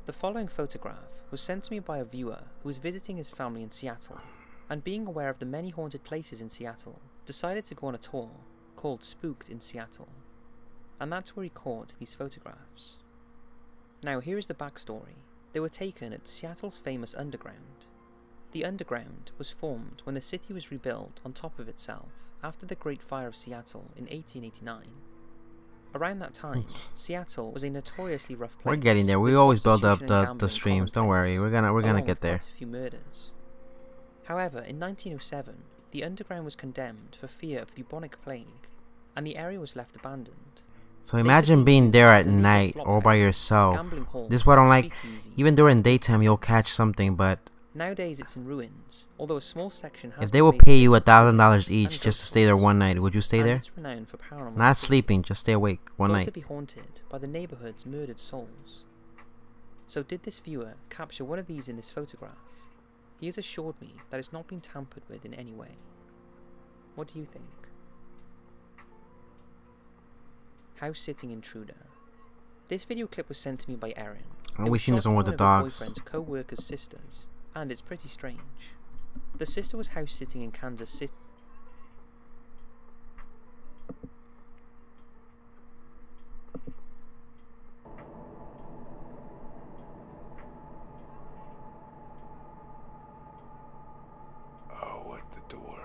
S15: The following photograph was sent to me by a viewer who was visiting his family in Seattle, and being aware of the many haunted places in Seattle, decided to go on a tour called Spooked in Seattle. And that's where he caught these photographs. Now here is the backstory. They were taken at Seattle's famous Underground. The Underground was formed when the city was rebuilt on top of itself after the Great Fire of Seattle in 1889. Around that time, Seattle was a notoriously rough place.
S1: We're getting there. We always build up the streams. Don't worry. We're gonna get there.
S15: A few murders. However, in 1907, the Underground was condemned for fear of bubonic plague, and the area was left abandoned.
S1: So imagine being there at night all by yourself. This is what I don't like. Even during daytime, you'll catch something, but
S15: nowadays it's in ruins. Although a small section has
S1: if they will pay you $1,000 each just to stay there one night, would you stay there? Not sleeping, just stay awake one night.
S15: To be haunted by the neighborhood's murdered souls. So did this viewer capture one of these in this photograph? He has assured me that it's not been tampered with in any way. What do you think? House-sitting intruder. This video clip was sent to me by Erin.
S1: Oh, we've seen this one with the dogs.
S15: Boyfriend's co-worker's sisters, and it's pretty strange. The sister was house-sitting in Kansas City.
S16: Oh, at the door.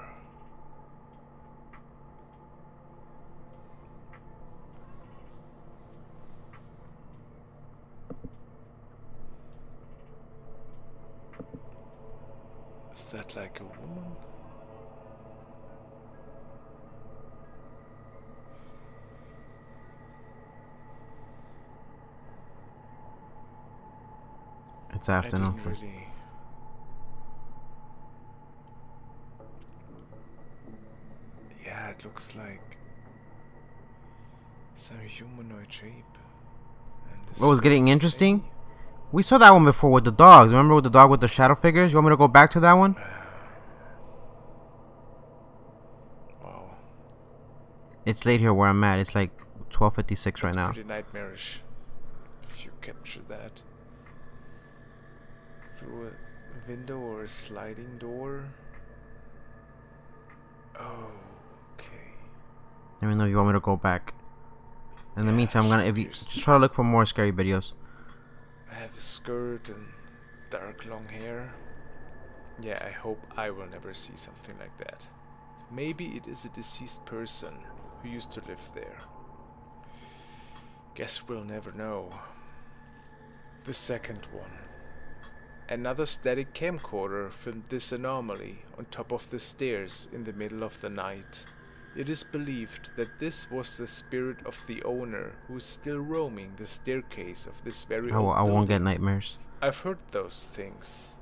S16: Is that like a woman?
S1: It's afternoon.
S16: I didn't really... Yeah, it looks like some humanoid shape.
S1: What was getting interesting? We saw that one before with the dogs. Remember with the dog with the shadow figures? You want me to go back to that one?
S16: Wow.
S1: It's late here where I'm at. It's like 12:56 right now.
S16: Pretty nightmarish. If you capture that through a window or a sliding door. Oh, okay.
S1: Let me know if you want me to go back. In the meantime, I'm gonna just try to look for more scary videos.
S16: I have a skirt and dark long hair. Yeah, I hope I will never see something like that. Maybe it is a deceased person who used to live there. Guess we'll never know. The second one. Another static camcorder filmed this anomaly on top of the stairs in the middle of the night. It is believed that this was the spirit of the owner who is still roaming the staircase of this very old
S1: I won't get
S16: building.
S1: nightmares.
S16: I've heard those things.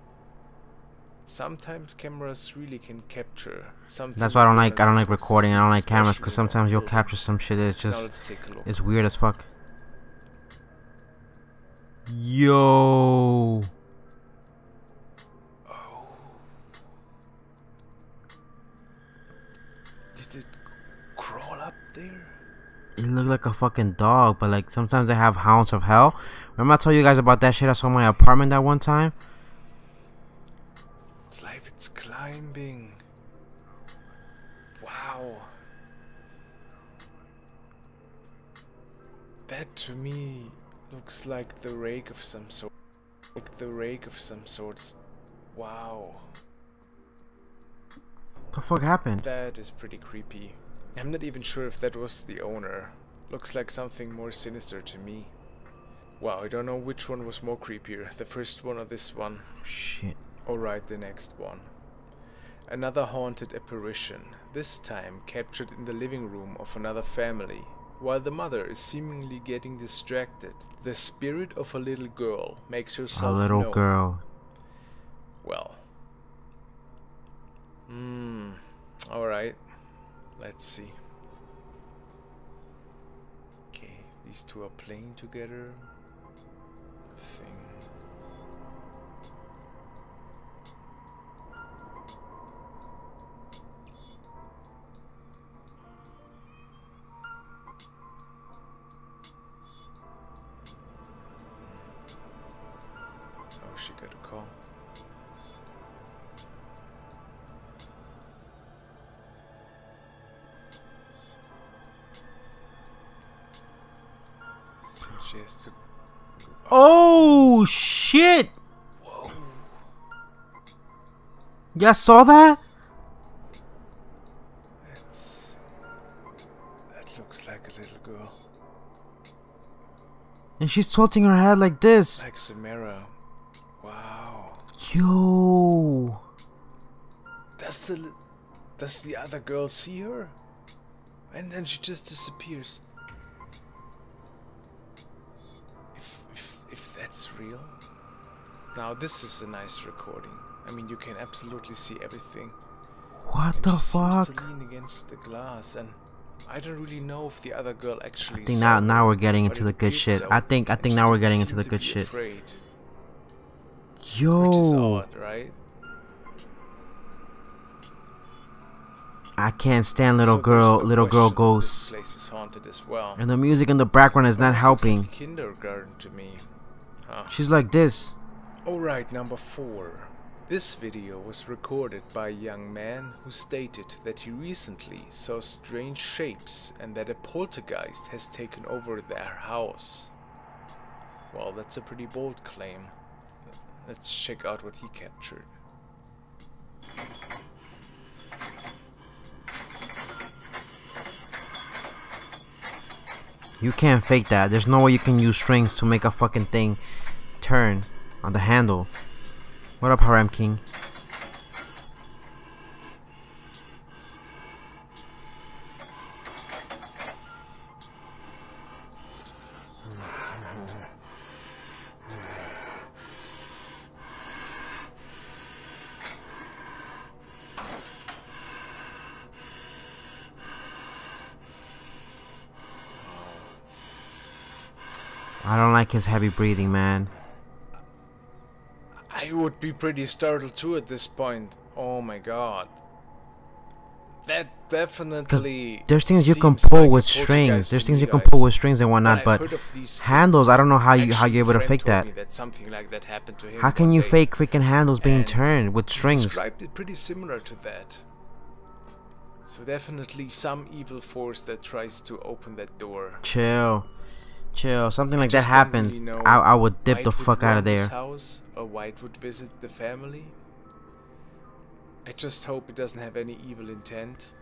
S16: Sometimes cameras really can capture something.
S1: That's why I don't like recording. I don't like cameras because sometimes you'll capture some shit that's just it's weird as fuck. Yo.
S16: Did it crawl up there?
S1: It looked like a fucking dog, but like sometimes they have hounds of hell. Remember I told you guys about that shit I saw in my apartment that one time?
S16: It's like it's climbing. Wow. That to me looks like the rake of some sort. Like the rake of some sorts. Wow.
S1: What the fuck happened?
S16: That is pretty creepy. I'm not even sure if that was the owner. Looks like something more sinister to me. Wow, I don't know which one was more creepier, the first one or this one.
S1: Shit.
S16: Alright, the next one. Another haunted apparition, this time captured in the living room of another family. While the mother is seemingly getting distracted, the spirit of a little girl makes herself known.
S1: A little girl.
S16: Well. Alright. Let's see. Okay, these two are playing together. Thing. Oh, she got a call. She has to...
S1: Oh shit!
S16: Whoa.
S1: Y'all saw that?
S16: That looks like a little girl.
S1: And she's tilting her head like this.
S16: Like Samara. Wow.
S1: Yo.
S16: Does the other girl see her? And then she just disappears. If that's real. Now this is a nice recording. I mean, you can absolutely see everything.
S1: What
S16: and
S1: the
S16: she
S1: fuck?
S16: seems to lean against the glass, and I don't really know if the other girl actually.
S1: I think
S16: saw
S1: now
S16: her,
S1: we're getting into
S16: but
S1: the
S16: it
S1: good
S16: did
S1: shit.
S16: so,
S1: I think
S16: and she
S1: now we're
S16: didn't
S1: getting into
S16: seem
S1: the
S16: to
S1: good
S16: be
S1: shit.
S16: Afraid,
S1: Yo.
S16: which is odd, right?
S1: I can't stand little
S16: So
S1: girl
S16: there's no question
S1: ghosts.
S16: This place is haunted as well.
S1: And the music in the background is not
S16: Almost looks
S1: helping.
S16: like kindergarten to me. Huh.
S1: She's like this.
S16: Alright, number 4. This video was recorded by a young man who stated that he recently saw strange shapes and that a poltergeist has taken over their house. Well, that's a pretty bold claim. Let's check out what he captured.
S1: You can't fake that. There's no way you can use strings to make a fucking thing turn on the handle. What up, Haram King? I don't like his heavy breathing, man.
S16: I would be pretty startled too at this point. Oh my god. That definitely.
S1: There's things you can pull with strings. There's things you can pull with strings and whatnot, but handles, I don't know how you're able to fake that. How can you fake freaking handles being turned with strings?
S16: Described it pretty similar to that. So definitely some evil force that tries to open that door.
S1: Chill. Something like that happens. Really I would dip the fuck out of there.
S16: House, or White would visit the family. I just hope it doesn't have any evil intent.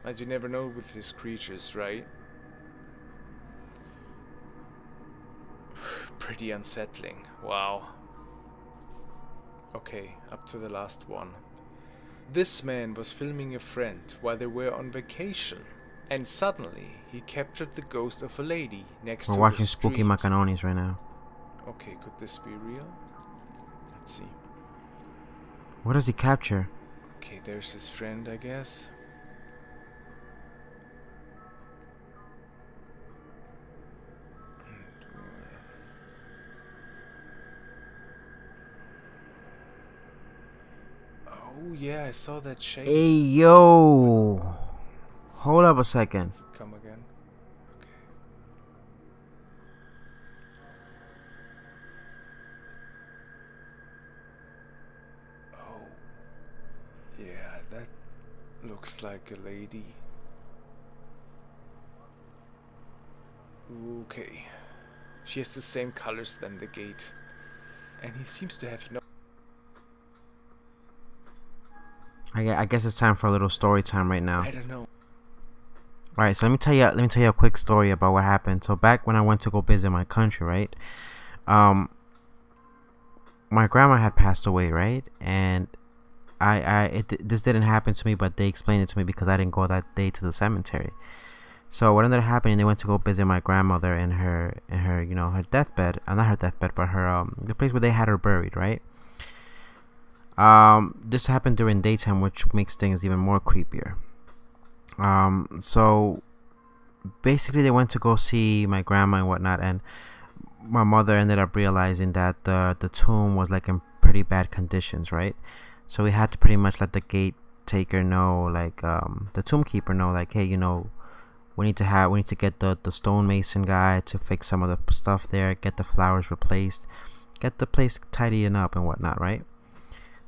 S16: But you never know with these creatures, right? Pretty unsettling. Wow. Okay, up to the last one. This man was filming a friend while they were on vacation. And suddenly, he captured the ghost of a lady next to the street.
S1: We're watching Spooky Macaronis right now.
S16: Okay, could this be real? Let's see.
S1: What does he capture?
S16: Okay, there's his friend, I guess. Oh yeah, I saw that shape.
S1: Hey yo! Hold up a second.
S16: Come again. Yeah, that looks like a lady. Okay. She has the same colors than the gate. And he seems to have no...
S1: I guess it's time for a little story time right now.
S16: I don't know.
S1: Alright, so let me tell you a quick story about what happened. So back when I went to go visit my country, right? My grandma had passed away, right? And this didn't happen to me, but they explained it to me because I didn't go that day to the cemetery. So what ended up happening, they went to go visit my grandmother in her you know, her deathbed, not her deathbed, but her the place where they had her buried, right? This happened during daytime, which makes things even more creepier. So basically they went to go see my grandma and whatnot, and my mother ended up realizing that the tomb was like in pretty bad conditions, right? So we had to pretty much let the gate taker know, like the tomb keeper know, like, hey, you know, we need to get the stonemason guy to fix some of the stuff there, get the flowers replaced, get the place tidying up and whatnot, right?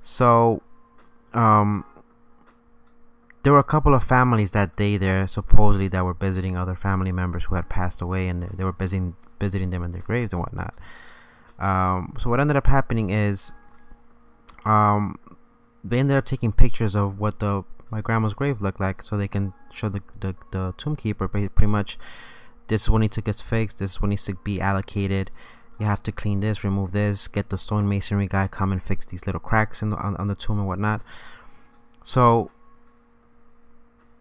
S1: So there were a couple of families that day there, supposedly, that were visiting other family members who had passed away, and they were visiting them in their graves and whatnot. So what ended up happening is they ended up taking pictures of what my grandma's grave looked like, so they can show the tomb keeper pretty much, this is what needs to get fixed, this is what needs to be allocated, you have to clean this, remove this, get the stonemasonry guy come and fix these little cracks on the tomb and whatnot. So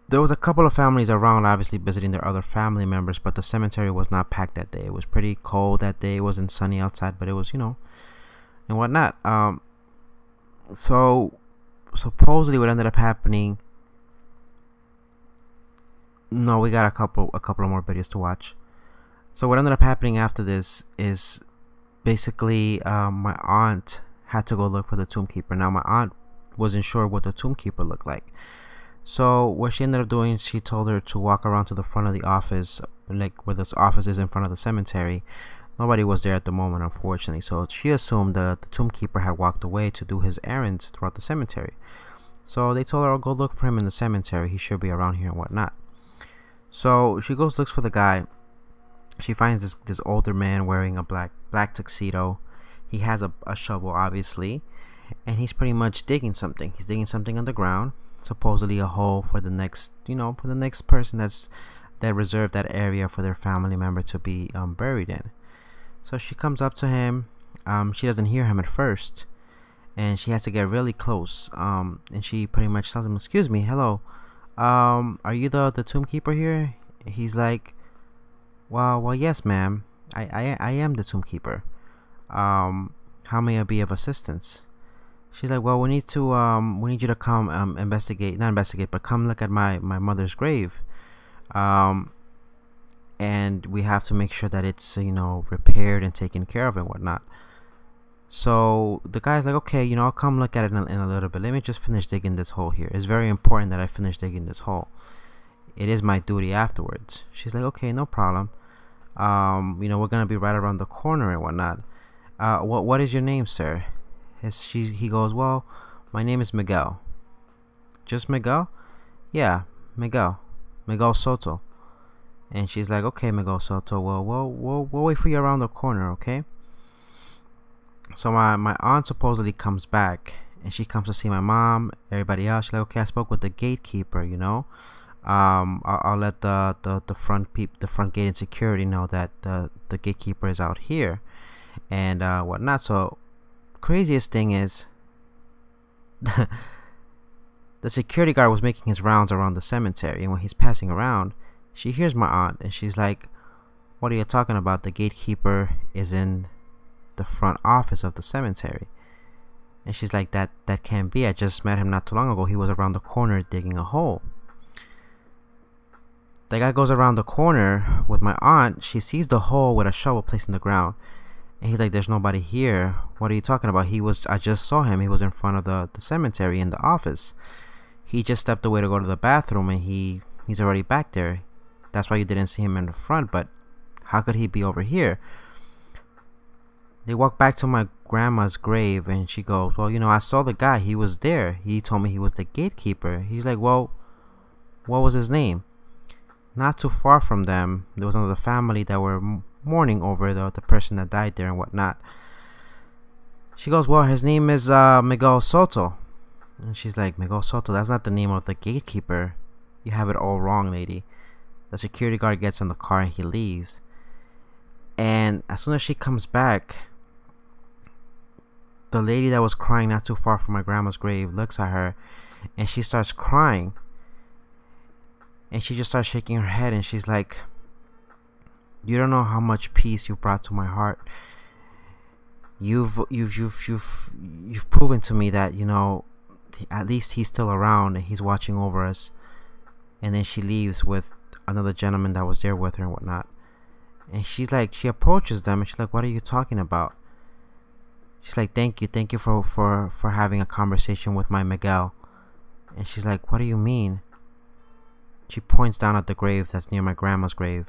S1: there was a couple of families around, obviously visiting their other family members, but the cemetery was not packed that day. It was pretty cold that day. It wasn't sunny outside, but it was, you know, and whatnot. So supposedly what ended up happening, no, we got a couple of more videos to watch. So what ended up happening after this is basically my aunt had to go look for the tomb keeper. Now my aunt wasn't sure what the tomb keeper looked like. So what she ended up doing, she told her to walk around to the front of the office, like where this office is in front of the cemetery. Nobody was there at the moment, unfortunately. So she assumed the tomb keeper had walked away to do his errands throughout the cemetery. So they told her, oh, go look for him in the cemetery. He should be around here and whatnot. So she goes, looks for the guy. She finds this older man wearing a black tuxedo. He has a shovel, obviously, and he's pretty much digging something. He's digging something underground, supposedly a hole for the next, you know, for the next person that reserved that area for their family member to be buried in. So she comes up to him. She doesn't hear him at first, and she has to get really close. And she pretty much tells him, "Excuse me, hello. Are you the tomb keeper here?" He's like, Well, yes, ma'am. I am the tomb keeper. How may I be of assistance? She's like, well, we need you to come not investigate, but come look at my mother's grave. and we have to make sure that it's, you know, repaired and taken care of and whatnot. So the guy's like, okay, you know, I'll come look at it in a little bit. Let me just finish digging this hole here. It's very important that I finish digging this hole. It is my duty afterwards. She's like, okay, no problem. You know, we're gonna be right around the corner and whatnot. What is your name, sir? He goes, well, my name is Miguel. Just Miguel? Yeah, Miguel Soto. And she's like, okay, Miguel Soto, well, we'll wait for you around the corner, okay? So my aunt supposedly comes back, and she comes to see my mom, everybody else. She's like, okay, I spoke with the gatekeeper, you know. I'll let the front gate and security know that the gatekeeper is out here and whatnot. So craziest thing is the security guard was making his rounds around the cemetery, and when he's passing around, she hears my aunt, and she's like, what are you talking about? The gatekeeper is in the front office of the cemetery. And she's like, that can't be. I just met him not too long ago. He was around the corner digging a hole. The guy goes around the corner with my aunt. She sees the hole with a shovel placed in the ground, and he's like, there's nobody here. What are you talking about? I just saw him. He was in front of the cemetery in the office. He just stepped away to go to the bathroom, and he's already back there. That's why you didn't see him in the front. But how could he be over here? They walk back to my grandma's grave, and she goes, well, you know, I saw the guy. He was there. He told me he was the gatekeeper. He's like, well, what was his name? Not too far from them, there was another family that were mourning over the person that died there and whatnot. She goes, well, his name is Miguel Soto. And she's like, Miguel Soto, that's not the name of the gatekeeper. You have it all wrong, lady. The security guard gets in the car and he leaves. And as soon as she comes back, the lady that was crying not too far from my grandma's grave looks at her, and she starts crying. And she just starts shaking her head, and she's like, you don't know how much peace you brought to my heart. You've proven to me that, you know, at least he's still around and he's watching over us. And then she leaves with another gentleman that was there with her and whatnot. And she's like, she approaches them, and she's like, what are you talking about? She's like, thank you for having a conversation with my Miguel. And she's like, what do you mean? She points down at the grave that's near my grandma's grave.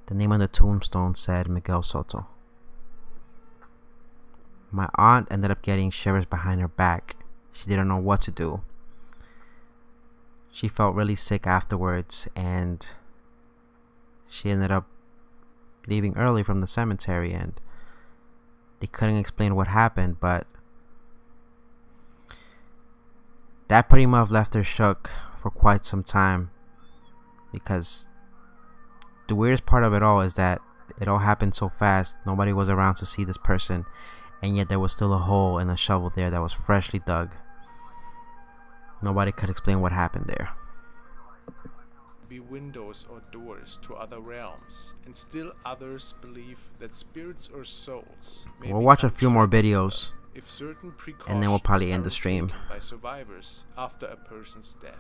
S1: The name on the tombstone said Miguel Soto. My aunt ended up getting shivers behind her back. She didn't know what to do. She felt really sick afterwards, and she ended up leaving early from the cemetery, and they couldn't explain what happened, but that pretty much left her shook for quite some time, because the weirdest part of it all is that it all happened so fast. Nobody was around to see this person, and yet there was still a hole and a shovel there that was freshly dug. Nobody could explain what happened there.
S16: Be windows or doors to other realms, and still others believe that spirits or souls may
S1: We'll watch a few more videos,
S16: if certain
S1: and then we'll probably end the stream.
S16: By survivors after a person's death.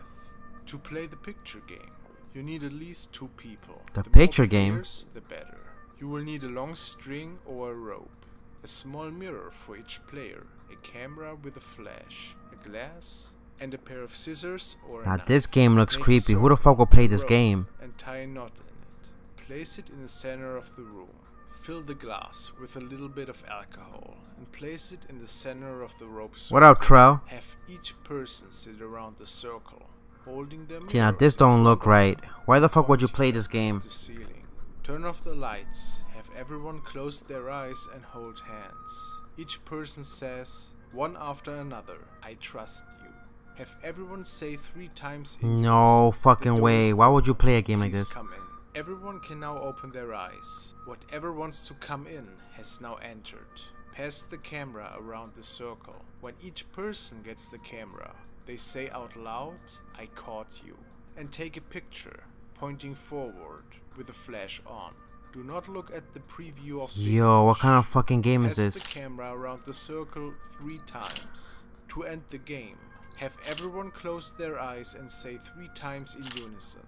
S16: To play the picture game, you need at least 2 people.
S1: The picture game?
S16: Players, the better. You will need a long string or a rope, a small mirror for each player, a camera with a flash, a glass, and a pair of scissors or a
S1: Now
S16: knife.
S1: this game looks
S16: Make
S1: creepy. Who the
S16: sword,
S1: fuck will play this
S16: rope,
S1: game?
S16: And tie a knot in it. Place it in the center of the room. Fill the glass with a little bit of alcohol and place it in the center of the rope circle.
S1: What up, Trell?
S16: Have each person sit around the circle, holding them.
S1: See, now this don't look right. Why the fuck would you play this game?
S16: The ceiling. Turn off the lights. Have everyone close their eyes and hold hands. Each person says, one after another, I trust you. Have everyone say 3 times in
S1: No
S16: unison.
S1: fucking
S16: The
S1: way.
S16: doors
S1: Why would you play a game like
S16: please
S1: this?
S16: come in. Everyone can now open their eyes. Whatever wants to come in has now entered. Pass the camera around the circle. When each person gets the camera, they say out loud, I caught you. And take a picture, pointing forward with the flash on. Do not look at the preview of the
S1: Yo, what
S16: image.
S1: kind of fucking game is
S16: Pass
S1: this?
S16: the camera around the circle 3 times. To end the game, have everyone close their eyes and say 3 times in unison.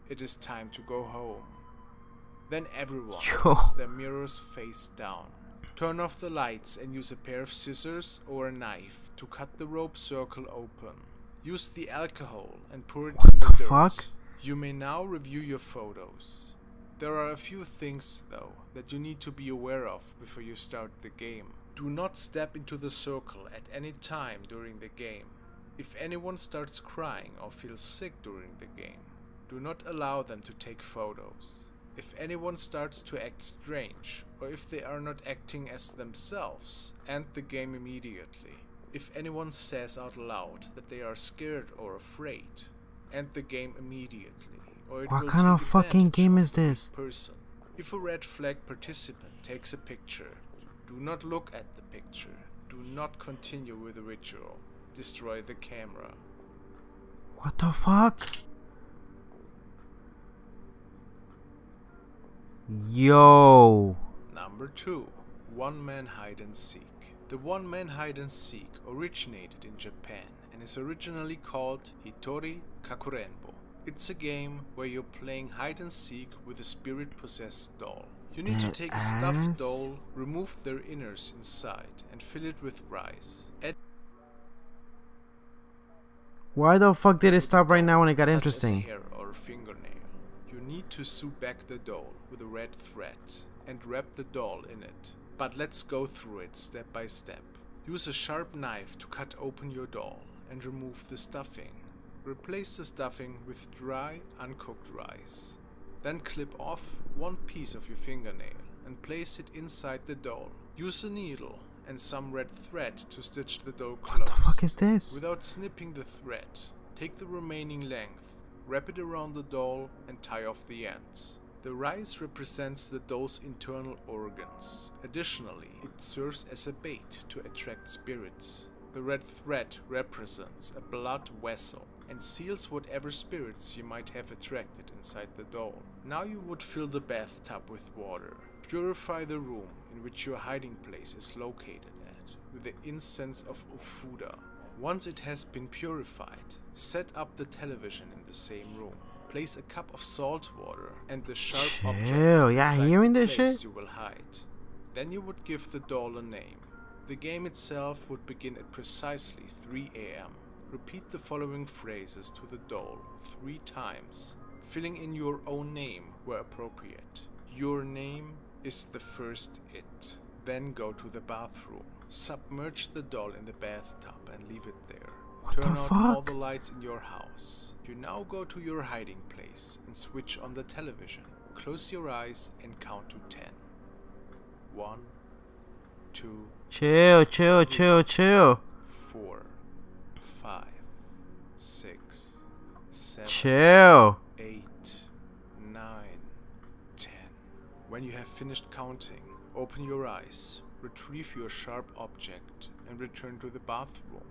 S16: it is time to go home. Then everyone
S1: Yo.
S16: puts their mirrors face down. Turn off the lights and use a pair of scissors or a knife to cut the rope circle open. Use the alcohol and pour it in the dirt.
S1: Fuck?
S16: You may now review your photos. There are a few things though that you need to be aware of before you start the game. Do not step into the circle at any time during the game. If anyone starts crying or feels sick during the game, do not allow them to take photos. If anyone starts to act strange, or if they are not acting as themselves, end the game immediately. If anyone says out loud that they are scared or afraid, end the game immediately, or it
S1: What
S16: will
S1: kind of
S16: take
S1: fucking
S16: advantage
S1: game
S16: of
S1: is
S16: the weak
S1: this?
S16: person. If a red flag participant takes a picture, do not look at the picture. Do not continue with the ritual. Destroy the camera.
S1: What the fuck? Yo.
S16: Number 2. One-man hide and seek. The one-man hide and seek originated in Japan and is originally called Hitori Kakurenbo. It's a game where you're playing hide and seek with a spirit-possessed doll. You need to take a stuffed doll, remove their innards inside, and fill it with rice.
S1: Why the fuck did it stop right now when it got
S16: such
S1: interesting?
S16: as a hair or a fingernail. You need to sew back the doll with a red thread and wrap the doll in it. But let's go through it step by step. Use a sharp knife to cut open your doll and remove the stuffing. Replace the stuffing with dry, uncooked rice. Then clip off one piece of your fingernail and place it inside the doll. Use a needle and some red thread to stitch the doll close.
S1: What the fuck is this?
S16: Without snipping the thread, take the remaining length, wrap it around the doll and tie off the ends. The rice represents the doll's internal organs. Additionally, it serves as a bait to attract spirits. The red thread represents a blood vessel and seals whatever spirits you might have attracted inside the doll. Now you would fill the bathtub with water. Purify the room in which your hiding place is located at with the incense of Ofuda. Once it has been purified, set up the television in the same room. Place a cup of salt water and the sharp object
S1: yeah,
S16: inside
S1: hearing
S16: the
S1: this
S16: place
S1: shit?
S16: you will hide. Then you would give the doll a name. The game itself would begin at precisely 3 AM. Repeat the following phrases to the doll 3 times, filling in your own name where appropriate. Your name is the first it. Then go to the bathroom. Submerge the doll in the bathtub and leave it there. Turn out all the lights in your house. You now go to your hiding place and switch on the television. Close your eyes and count to 10. 1, 2,
S1: Chill,
S16: 3,
S1: chill.
S16: 4, 5, 6, 7,
S1: Chill.
S16: 8, 9, 10. When you have finished counting, open your eyes, retrieve your sharp object, and return to the bathroom.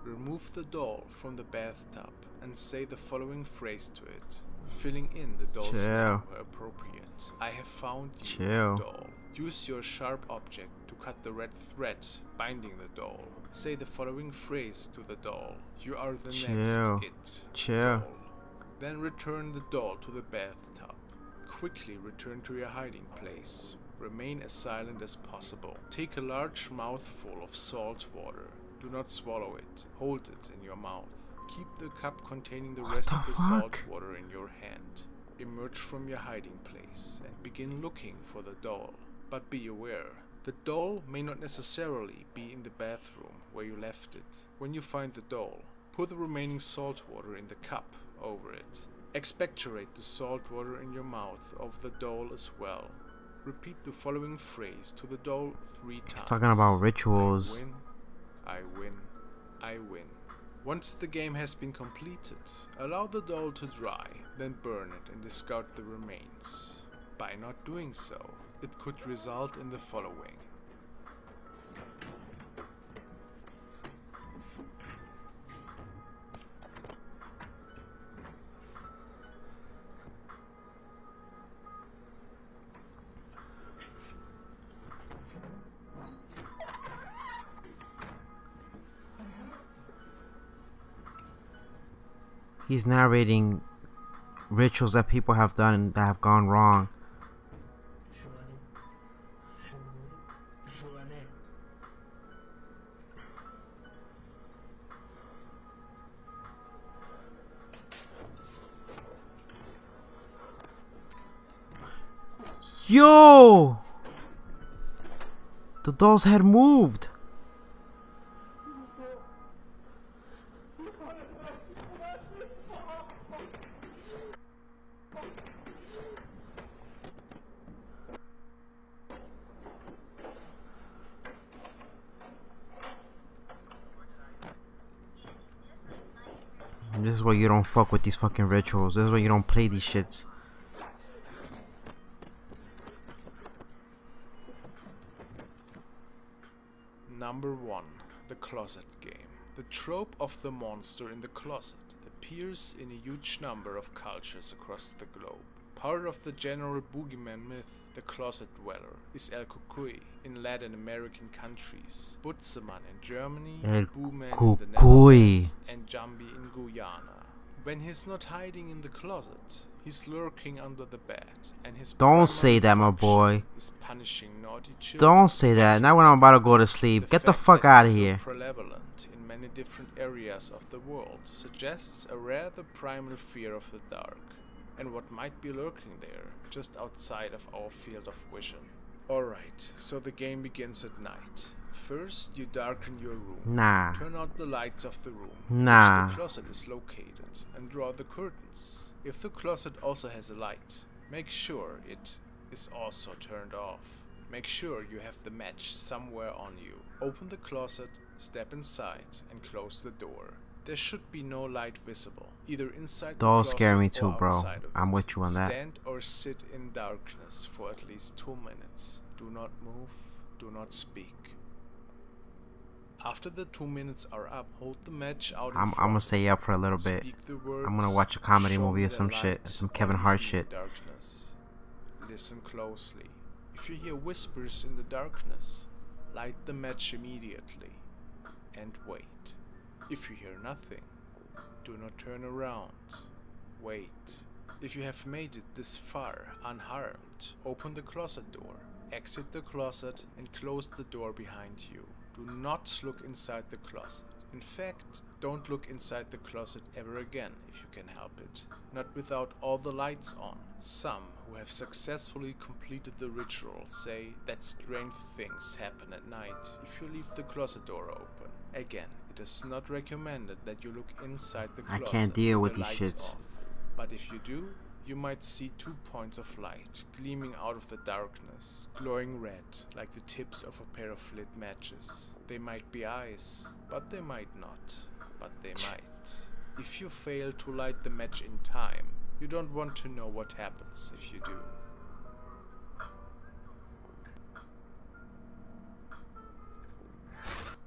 S16: Remove the doll from the bathtub and say the following phrase to it, filling in the doll's name where appropriate. I have found you, doll. Use your sharp object to cut the red thread binding the doll. Say the following phrase to the doll. You are the next it. Doll. Then return the doll to the bathtub. Quickly return to your hiding place. Remain as silent as possible. Take a large mouthful of salt water. Do not swallow it. Hold it in your mouth. Keep the cup containing the rest of the salt water in your hand. Emerge from your hiding place and begin looking for the doll. But be aware, the doll may not necessarily be in the bathroom where you left it. When you find the doll, pour the remaining salt water in the cup over it. Expectorate the salt water in your mouth of the doll as well. Repeat the following phrase to the doll 3 times.
S1: He's talking about rituals.
S16: I win. I win. Once the game has been completed, allow the doll to dry, then burn it and discard the remains. By not doing so, it could result in the following.
S1: He's narrating rituals that people have done and that have gone wrong. Yo! The doll's head moved. This is why you don't fuck with these fucking rituals. This is why you don't play these shits.
S16: Number 1. The Closet Game. The trope of the monster in the closet appears in a huge number of cultures across the globe. Part of the general boogeyman myth, the closet dweller, is El KoKo in Latin American countries, Butzemann in Germany, Booman in the Netherlands, and Jambi in Guyana. When he's not hiding in the closet, he's lurking under the bed, and his
S1: Don't say that, my boy.
S16: Is punishing naughty children.
S1: Don't say that. Not when I'm about to go to sleep. Get the fuck out of here.
S16: Prevalent in many different areas of the world suggests a rather primal fear of the dark, and what might be lurking there, just outside of our field of vision. Alright, so the game begins at night. First, you darken your room.
S1: Nah.
S16: Turn out the lights of the room,
S1: nah,
S16: which the closet is located, and draw the curtains. If the closet also has a light, make sure it is also turned off. Make sure you have the match somewhere on you. Open the closet, step inside, and close the door. There should be no light visible, either inside the closet
S1: scare me too,
S16: or
S1: bro.
S16: outside of
S1: I'm
S16: it.
S1: with you on that.
S16: Stand or sit in darkness for at least 2 minutes. Do not move, do not speak. After the 2 minutes are up, hold the match out in front.
S1: I'm gonna stay up for a little bit. I'm gonna watch a comedy movie or some shit, some Kevin Hart shit.
S16: Darkness. Listen closely. If you hear whispers in the darkness, light the match immediately and wait. If you hear nothing, do not turn around. Wait. If you have made it this far unharmed, open the closet door, exit the closet, and close the door behind you. Do not look inside the closet. In fact, don't look inside the closet ever again if you can help it. Not without all the lights on. Some who have successfully completed the ritual say that strange things happen at night if you leave the closet door open. Again, it is not recommended that you look inside the closet.
S1: I can't deal with
S16: the
S1: these
S16: lights
S1: shits.
S16: off. But if you do, you might see 2 points of light gleaming out of the darkness, glowing red like the tips of a pair of lit matches. They might be eyes, but they might not. But they might. If you fail to light the match in time, you don't want to know what happens if you do.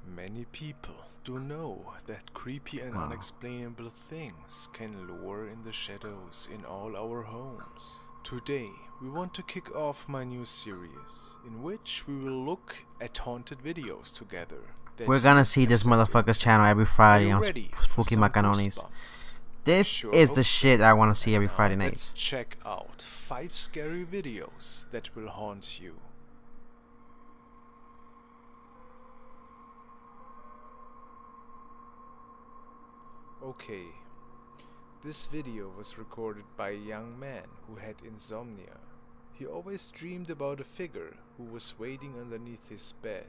S16: Many people do know that creepy and unexplainable things can lure in the shadows in all our homes. Today, we want to kick off my new series, in which we will look at haunted videos together.
S1: We're gonna see this motherfucker's channel every Friday on Spooky Macaronis. This is the shit I want to see every Friday night.
S16: Let's check out 5 scary videos that will haunt you. Okay, this video was recorded by a young man who had insomnia. He always dreamed about a figure who was waiting underneath his bed,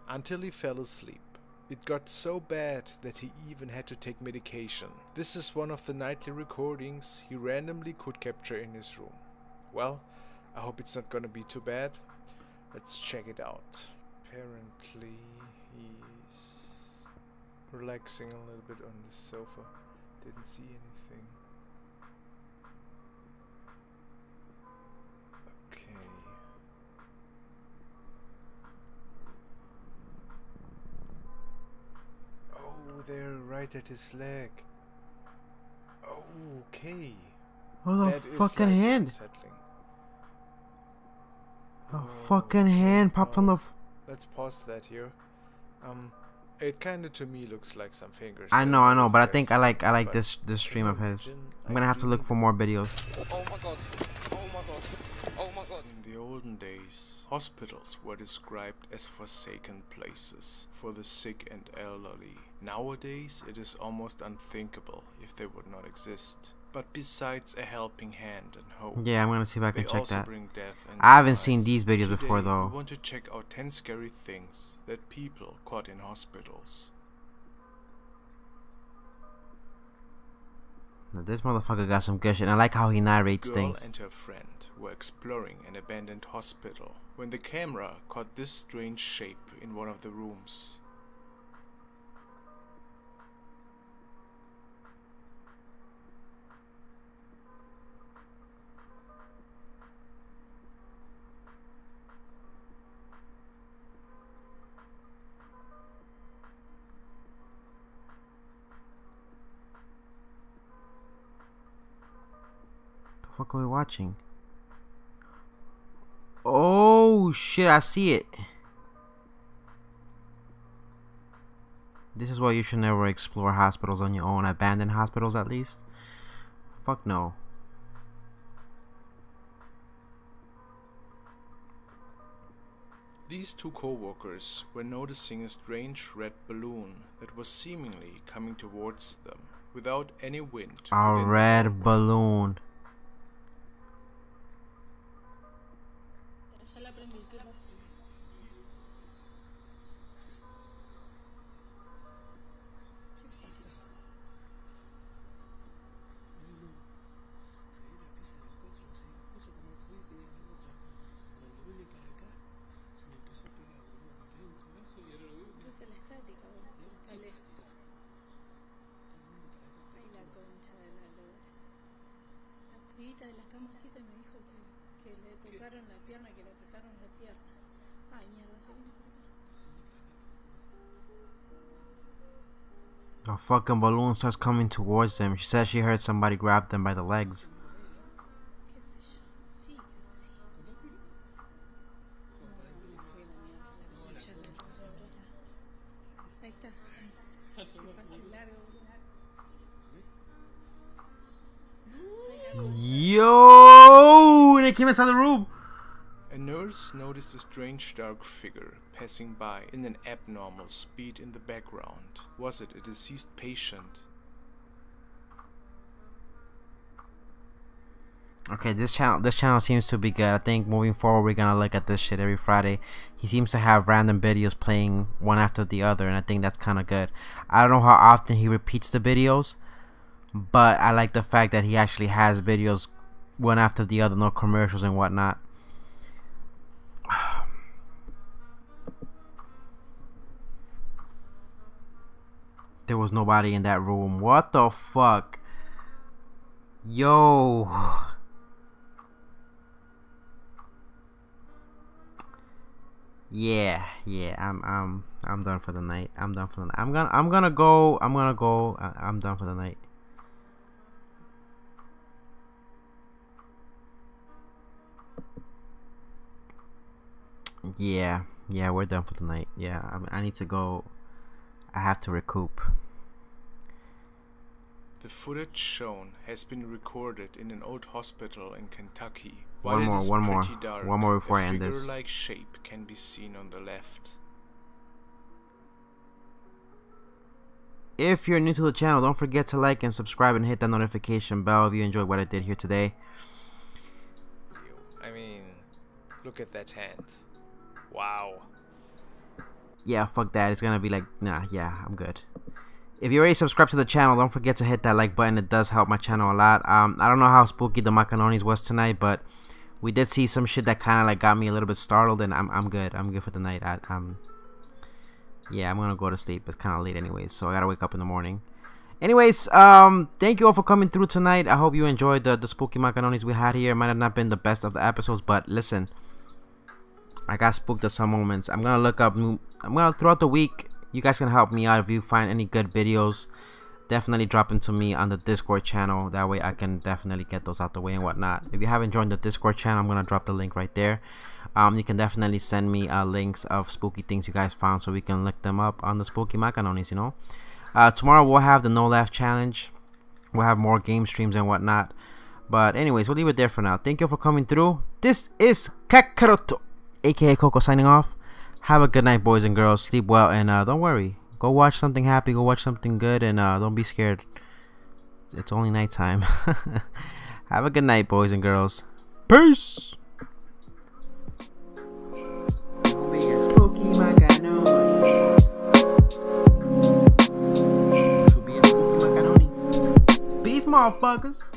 S16: until he fell asleep. It got so bad that he even had to take medication. This is one of the nightly recordings he randomly could capture in his room. Well, I hope it's not gonna be too bad. Let's check it out. Apparently he's relaxing a little bit on the sofa. Didn't see anything. Okay. Oh, they're right at his leg. Oh, okay.
S1: Oh, the
S16: That is
S1: fucking
S16: slightly
S1: hand.
S16: unsettling.
S1: A fucking hand popped on the.
S16: Let's pause that here. It kinda to me looks like some fingers.
S1: I know, but I think I like this stream of his. I'm gonna have to look for more videos.
S17: Oh my god. Oh my god. Oh my god.
S16: In the olden days, hospitals were described as forsaken places for the sick and elderly. Nowadays, it is almost unthinkable if they would not exist. But besides a helping hand and hope,
S1: yeah, I'm gonna see if I can
S16: they
S1: check
S16: also
S1: that.
S16: bring death and
S1: I haven't
S16: demise.
S1: seen these videos
S16: Today,
S1: before though.
S16: We want to check out 10 scary things that people caught in hospitals.
S1: Now, this motherfucker got some good shit. I like how he narrates
S16: Girl
S1: things.
S16: and her friend were exploring an abandoned hospital when the camera caught this strange shape in one of the rooms.
S1: The fuck are we watching? Oh shit, I see it. This is why you should never explore hospitals on your own, abandoned hospitals at least. Fuck no.
S16: These two co-workers were noticing a strange red balloon that was seemingly coming towards them without any wind.
S1: A red balloon.
S18: De la cama y me dijo que le tocaron la pierna, que le apretaron la pierna. Ay, mierda, se viene por acá.
S1: A fucking balloon starts coming towards them. She says she heard somebody grab them by the legs. Yo! They came inside the room.
S16: A nurse noticed a strange dark figure passing by in an abnormal speed in the background. Was it a deceased patient?
S1: Okay, this channel seems to be good. I think moving forward we're gonna look at this shit every Friday. He seems to have random videos playing one after the other, and I think that's kind of good. I don't know how often he repeats the videos, but I like the fact that he actually has videos one after the other, no commercials and whatnot. There was nobody in that room. What the fuck? Yo. Yeah, I'm done for the night. I'm done for the night. I'm gonna go. I'm done for the night. Yeah, we're done for the night. Yeah, I need to go. I have to recoup.
S16: The footage shown has been recorded in an old hospital in Kentucky.
S1: One more before I end this.
S16: A figure-like shape can be seen on the left.
S1: If you're new to the channel, don't forget to like and subscribe and hit that notification bell if you enjoyed what I did here today.
S16: I mean, look at that hand. Wow.
S1: Yeah, fuck that. It's gonna be like, nah, yeah, I'm good. If you already subscribed to the channel, don't forget to hit that like button. It does help my channel a lot. I don't know how spooky the Macanonis was tonight, but we did see some shit that kind of like got me a little bit startled, and I'm good. I'm good for the night. Yeah, I'm gonna go to sleep. It's kind of late anyways, so I gotta wake up in the morning. Anyways, thank you all for coming through tonight. I hope you enjoyed the spooky Macanonis we had here. It might have not been the best of the episodes, but listen, I got spooked at some moments. I'm gonna look up. Throughout the week, you guys can help me out if you find any good videos. Definitely drop them to me on the Discord channel. That way I can definitely get those out the way and whatnot. If you haven't joined the Discord channel, I'm gonna drop the link right there. You can definitely send me links of spooky things you guys found so we can look them up on the Spooky Macaronis, you know. Tomorrow we'll have the No Laugh Challenge. We'll have more game streams and whatnot. But anyways, we'll leave it there for now. Thank you for coming through. This is Kakaroto, aka KoKo, signing off. Have a good night, boys and girls. Sleep well, and don't worry. Go watch something happy. Go watch something good, and don't be scared. It's only nighttime. Have a good night, boys and girls. Peace. These motherfuckers.